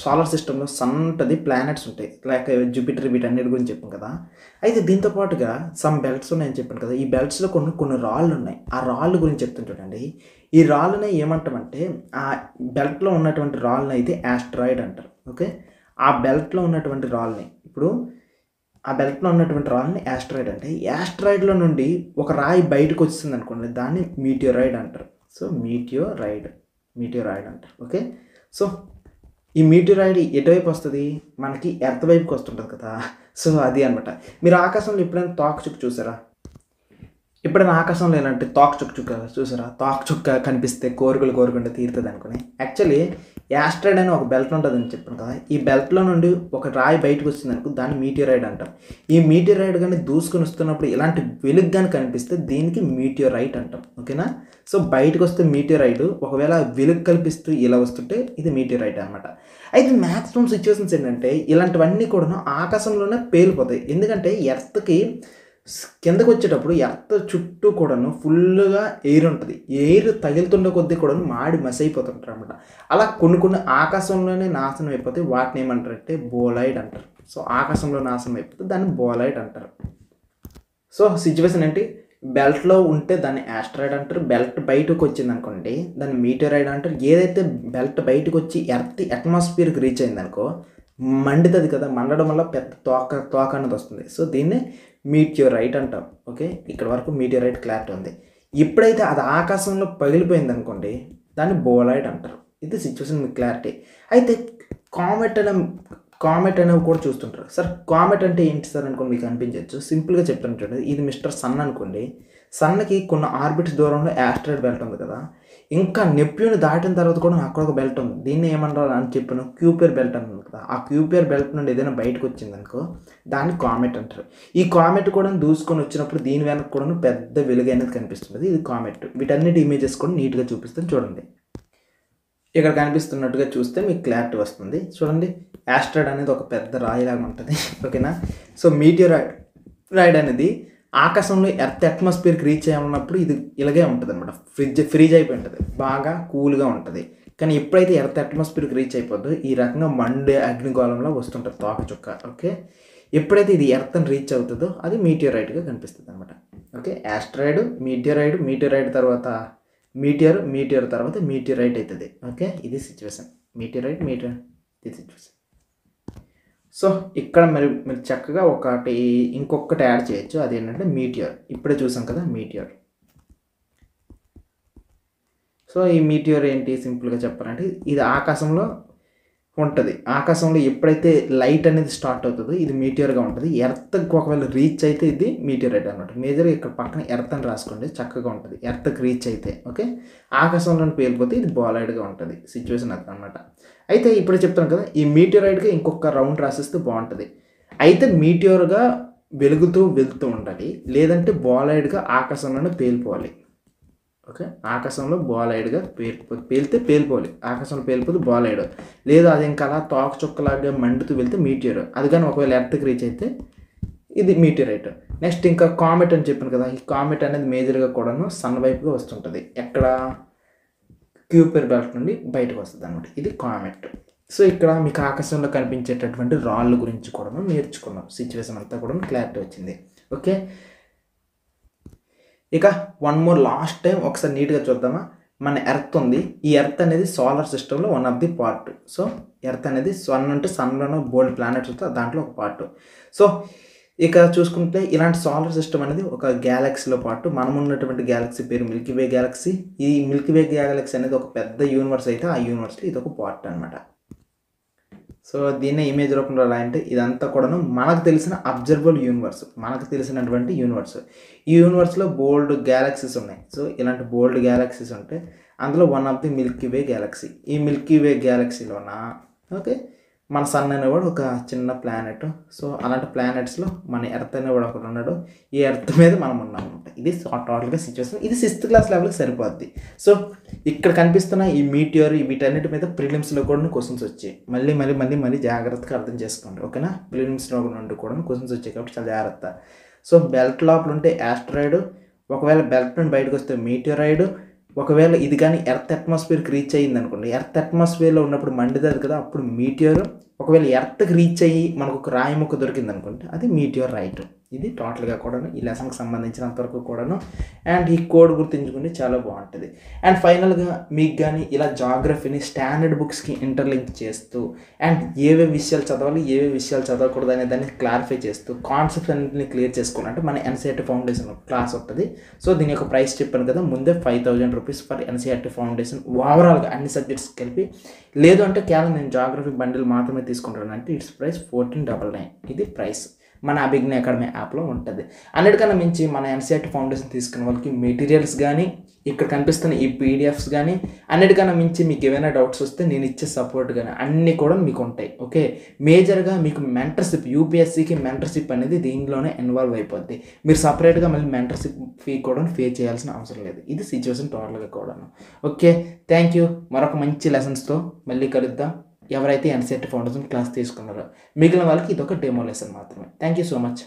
సోలార్ సిస్టంలో సన్ ఉంటుంది, ప్లానెట్స్ ఉంటాయి, లైక్ జూపిటర్, వీటన్నిటి గురించి చెప్పాను కదా. అయితే దీంతో పాటుగా సమ్ బెల్ట్స్ ఉన్నాయని చెప్పాను కదా. ఈ బెల్ట్స్లో కొన్ని రాళ్ళు ఉన్నాయి. ఆ రాళ్ళు గురించి చెప్తాను చూడండి. ఈ రాళ్ళని ఏమంటామంటే ఆ బెల్ట్లో ఉన్నటువంటి రాళ్ళని అయితే యాస్ట్రాయిడ్ అంటారు. ఓకే, ఆ బెల్ట్లో ఉన్నటువంటి రాళ్ళని ఆ బెల్ట్లో ఉన్నటువంటి రాళ్ళని యాస్ట్రాయిడ్ అంటే, యాస్ట్రాయిడ్లో నుండి ఒక రాయి బయటకు వచ్చింది అనుకోండి, దాన్ని మీటియోరాయిడ్ అంటారు. సో మీటియోరాయిడ్ అంటారు. ఓకే, సో ఈ మీటియోరాయిడ్ ఎటువైపు వస్తుంది, మనకి ఎర్త్ వైపుకి వస్తుంటుంది కదా. సో అది అనమాట. మీరు ఆకాశంలో ఎప్పుడైనా తోకచుక్క చూసారా? ఎప్పుడైనా ఆకాశంలో ఏంటంటే తోకచుక్క చూసారా? తోకచుక్క కనిపిస్తే కోరుకుంటే తీరుతుంది అనుకుని. యాక్చువల్లీ యాస్ట్రాయిడ్ అని ఒక బెల్ట్ ఉంటుందని చెప్పాను కదా. ఈ బెల్ట్లో నుండి ఒక రాయి బయటకు వచ్చింది అనుకో, దాన్ని మీటియోరాయిడ్ అంటాం. ఈ మీటియోరాయిడ్ కానీ దూసుకొని వస్తున్నప్పుడు ఇలాంటి వెలుగు కానీ కనిపిస్తే దీనికి మీటియోరైట్ అంటాం. ఓకేనా? సో బయటకు వస్తే మీటియోరైడ్, ఒకవేళ వెలుగు కల్పిస్తూ ఇలా వస్తుంటే ఇది మీటియోరైట్ అనమాట. అయితే మ్యాక్సిమం సిచ్యువేషన్స్ ఏంటంటే ఇలాంటివన్నీ కూడా ఆకాశంలోనే పేలిపోతాయి. ఎందుకంటే ఎర్త్కి కిందకు వచ్చేటప్పుడు ఎర్త్ చుట్టూ కూడాను ఫుల్గా ఎయిర్ ఉంటుంది. ఎయిర్ తగులుతుండే కొద్దీ కూడా మాడి మసి అయిపోతుంటారు అనమాట. అలా కొన్ని ఆకాశంలోనే నాశనం అయిపోతాయి. వాటిని ఏమంటారంటే బోలాయిడ్ అంటారు. సో ఆకాశంలో నాశనం అయిపోతే దాన్ని బోలాయిడ్ అంటారు. సో సిచ్యువేషన్ ఏంటి, బెల్ట్లో ఉంటే దాన్ని యాస్ట్రాయిడ్ అంటారు. బెల్ట్ బయటకు వచ్చింది అనుకోండి దాన్ని మీటియోరైడ్ అంటారు. ఏదైతే బెల్ట్ బయటకు వచ్చి ఎర్త్ అట్మాస్ఫియర్కి రీచ్ అయింది అనుకో మండుతుంది కదా, మండడం వల్ల పెద్ద తోక అనేది వస్తుంది. సో దీన్ని మీటియోరైట్ అంటాం. ఓకే, ఇక్కడ వరకు మీటియోరైట్ క్లారిటీ ఉంది. ఎప్పుడైతే అది ఆకాశంలో పగిలిపోయింది అనుకోండి దాన్ని బోలాయిడ్ అంటారు. ఇది సిచ్యువేషన్ మీకు క్లారిటీ. అయితే కామెట్ అనేవి కూడా చూస్తుంటారు. సార్ కామెట్ అంటే ఏంటి సార్ అనుకోండి మీకు అనిపించవచ్చు. సింపుల్గా చెప్తాను చూడండి. ఇది మిస్టర్ సన్ అనుకోండి. సన్కి కొన్ని ఆర్బిట్స్ దూరంలో యాస్ట్రాయిడ్ బెల్ట్ ఉంది కదా, ఇంకా నెప్ట్యూన్ దాటిన తర్వాత కూడా అక్కడ ఒక బెల్ట్ ఉంది. దీన్ని ఏమన్నారు అని చెప్పాను, క్యూపియర్ బెల్ట్ అన్నాను కదా. ఆ క్యూపియర్ బెల్ట్ నుండి ఏదైనా బయటకు వచ్చింది అనుకో దాన్ని కామెట్ అంటారు. ఈ కామెట్ కూడా దూసుకొని వచ్చినప్పుడు దీని వెనక కూడా పెద్ద వెలుగు అనేది కనిపిస్తుంది. ఇది కామెట్. వీటన్నిటి ఇమేజెస్ కూడా నీట్గా చూపిస్తాను చూడండి. ఇక్కడ కనిపిస్తున్నట్టుగా చూస్తే మీకు క్లారిటీ వస్తుంది. చూడండి, యాస్ట్రాయిడ్ అనేది ఒక పెద్ద రాయిలాగా ఉంటుంది. ఓకేనా? సో మీటియోరైడ్ అనేది ఆకాశంలో ఎర్త్ అట్మాస్ఫియర్కి రీచ్ అయ్యామన్నప్పుడు ఇది ఇలాగే ఉంటుంది అనమాట. ఫ్రీజ్ అయిపోయి ఉంటుంది, బాగా కూల్గా ఉంటుంది. కానీ ఎప్పుడైతే ఎర్త్ అట్మాస్ఫియర్కి రీచ్ అయిపోద్దో ఈ రకంగా మండే అగ్నిగోళంలో వస్తుంటుంది తోకచుక్క. ఓకే, ఎప్పుడైతే ఇది ఎర్త్ని రీచ్ అవుతుందో అది మీటియోరైట్గా కనిపిస్తుంది అనమాట. ఓకే, యాస్ట్రాయిడ్, మీటియోరైడ్ తర్వాత మీటియర్ తర్వాత మీటియోరైట్ అవుతుంది. ఓకే, ఇది సిచ్యువేషన్. మీటియోరైట్ ఇది సిచ్యువేషన్. సో ఇక్కడ మీరు చక్కగా ఇంకొకటి యాడ్ చేయొచ్చు. అదేంటంటే మీటియర్. ఇప్పుడే చూసాం కదా మీటియర్. సో ఈ మీటియర్ ఏంటి సింపుల్గా చెప్పాలంటే ఇది ఆకాశంలో ఉంటుంది. ఆకాశంలో ఎప్పుడైతే లైట్ అనేది స్టార్ట్ అవుతుందో ఇది మీటియర్గా ఉంటుంది. ఎర్త్కి ఒకవేళ రీచ్ అయితే ఇది మీటియోరైట్ అనమాట. మేజర్గా ఇక్కడ పక్కన ఎర్త్ అని రాసుకోండి, చక్కగా ఉంటుంది. ఎర్త్కి రీచ్ అయితే ఓకే, ఆకాశంలో పేలిపోతే ఇది బోలాయిడ్గా ఉంటుంది. సిచ్యువేషన్ అది అనమాట. అయితే ఇప్పుడు చెప్తాను కదా, ఈ మీటియోరైడ్గా ఇంకొక రౌండ్ రాసిస్తే బాగుంటుంది. అయితే మీటియోర్గా వెలుగుతూ వెళ్తూ ఉండాలి, లేదంటే బోలాయిడ్గా ఆకాశంలోనే పేలిపోవాలి. ఓకే, ఆకాశంలో బోలాయిడ్గా పేలిపోవాలి. ఆకాశంలో పేలిపోతే బోలాయిడ్, లేదు అది ఇంకా అలా తోక చుక్కలాగా మండుతూ వెళ్తే మీటియోర్. అది కానీ ఒకవేళ ఎర్త్కి రీచ్ అయితే ఇది మీటియోరైట్. నెక్స్ట్ ఇంకా కామెట్ అని చెప్పాను కదా. ఈ కామెట్ అనేది మేజర్గా కూడాను సన్ వైపుగా వస్తుంటుంది. ఎక్కడ క్యూపియర్ బెల్ట్ నుండి బయటకు వస్తుంది అనమాట. ఇది కామెట్. సో ఇక్కడ మీకు ఆకాశంలో కనిపించేటటువంటి రాళ్ళ గురించి కూడా నేర్చుకున్నాం. సిచ్యువేషన్ అంతా కూడా క్లారిటీ వచ్చింది. ఓకే, ఇక వన్ మోర్ లాస్ట్ టైం ఒకసారి నీట్గా చూద్దామా. మన ఎర్త్ ఉంది. ఈ ఎర్త్ అనేది సోలార్ సిస్టంలో one of the part. So earth అనేది సన్ అంటే సన్లోనూ బోల్డ్ ప్లానెట్స్ వస్తే దాంట్లో ఒక పార్ట్. సో ఇక చూసుకుంటే ఇలాంటి సోలార్ సిస్టమ్ అనేది ఒక గ్యాలక్సీలో పాటు మనం ఉన్నటువంటి గ్యాలక్సీ పేరు మిల్కీవే గ్యాలక్సీ. ఈ మిల్కీవే గ్యాలక్సీ అనేది ఒక పెద్ద యూనివర్స్ అయితే ఆ యూనివర్స్లో ఇది ఒక పార్ట్ అనమాట. సో దీన్నే ఇమేజ్ రూపంలో ఎలా అంటే ఇదంతా కూడాను మనకు తెలిసిన అబ్జర్వబుల్ యూనివర్స్, మనకు తెలిసినటువంటి యూనివర్స్. ఈ యూనివర్స్లో బోల్డ్ గ్యాలక్సీస్ ఉన్నాయి. సో ఇలాంటి బోల్డ్ గ్యాలక్సీస్ ఉంటే అందులో one of the Milky Way Galaxy. ఈ మిల్కీవే గ్యాలక్సీలోన ఓకే మన సన్ అనేవాడు ఒక చిన్న ప్లానెట్. సో అలాంటి ప్లానెట్స్లో మన ఎర్త్ అనేవాడు ఒకడు ఉన్నాడు. ఈ ఎర్త్ మీద మనం ఉన్నాం అనమాట. ఇది టోటల్గా సిచ్యువేషన్. ఇది 6th క్లాస్ లెవెల్కి సరిపోద్ది. సో ఇక్కడ కనిపిస్తున్న ఈ మీటియోర్ వీటన్నిటి మీద ప్రిలిమ్స్లో కూడా క్వశ్చన్స్ వచ్చాయి. మళ్ళీ జాగ్రత్తగా అర్థం చేసుకోండి, ఓకేనా. ప్రిలిమ్స్లో నుండి కూడా క్వశ్చన్స్ వచ్చాయి కాబట్టి చాలా జాగ్రత్త. సో బెల్ట్ లోపల ఉంటే యాస్ట్రాయిడ్, ఒకవేళ బెల్ట్ నుండి బయటకు వస్తే మీటియోరైడ్. ఒకవేళ ఇది కానీ ఎర్త్ అట్మాస్ఫియర్కి రీచ్ అయ్యింది అనుకోండి, ఎర్త్ అట్మాస్ఫియర్లో ఉన్నప్పుడు మండుతుంది కదా, అప్పుడు మీటియోర్. ఒకవేళ ఎర్త్కి రీచ్ అయ్యి మనకు ఒక రాయి ముక్క దొరికింది అనుకోండి, అది మీటియోర్ రైట్. ఇది టోటల్గా కూడాను ఈ లెసన్కి సంబంధించినంతవరకు కూడాను. అండ్ ఈ కోడ్ గుర్తుంచుకుంటే చాలా బాగుంటుంది. అండ్ ఫైనల్గా మీకు కానీ ఇలా జాగ్రఫీని స్టాండర్డ్ బుక్స్కి ఇంటర్లింక్ చేస్తూ అండ్ ఏవే విషయాలు చదవాలి ఏవే విషయాలు చదవకూడదు అనే దాన్ని క్లారిఫై చేస్తూ కాన్సెప్ట్స్ అన్నింటినీ క్లియర్ చేసుకోవాలంటే మన ఎన్సీఆర్టీ ఫౌండేషన్ క్లాస్ ఉంటుంది. సో దీని యొక్క ప్రైస్ చెప్పాను కదా ముందే, 5,000 రూపీస్ ఫర్ ఎన్సీఆర్టీ ఫౌండేషన్ ఓవరాల్గా అన్ని సబ్జెక్ట్స్ కలిపి. లేదు అంటే కేవలం నేను జాగ్రఫీ బండిల్ మాత్రమే తీసుకుంటాను అంటే ఇట్స్ ప్రైస్ 1499. ఇది ప్రైస్ మన అభిజ్ఞ అకాడమీ యాప్లో ఉంటుంది. అన్నిటికన్నా మించి మన ఎన్సీఆర్టీ ఫౌండేషన్ తీసుకున్న వాళ్ళకి మెటీరియల్స్ కానీ ఇక్కడ కనిపిస్తున్న ఈ పీడిఎఫ్స్ కానీ అన్నిటికన్నా మించి మీకు ఏమైనా డౌట్స్ వస్తే నేను ఇచ్చే సపోర్ట్ కానీ అన్నీ కూడా మీకు ఉంటాయి. ఓకే, మేజర్గా మీకు మెంటర్షిప్, యూపీఎస్సీకి మెంటర్షిప్ అనేది దీనిలోనే ఇన్వాల్వ్ అయిపోద్ది. మీరు సపరేట్గా మళ్ళీ మెంటర్షిప్ ఫీ కూడా పే చేయాల్సిన అవసరం లేదు. ఇది సిచ్యువేషన్ టోటల్గా కూడాను. Okay, thank you. మరొక మంచి లెసన్స్తో మళ్ళీ కలుద్దాం. ఎవరైతే ఎన్సీఆర్టీ ఫౌండేషన్ క్లాస్ తీసుకున్నారో మిగిలిన వాళ్ళకి ఇది ఒక డెమో లెసన్ మాత్రమే. Thank you so much.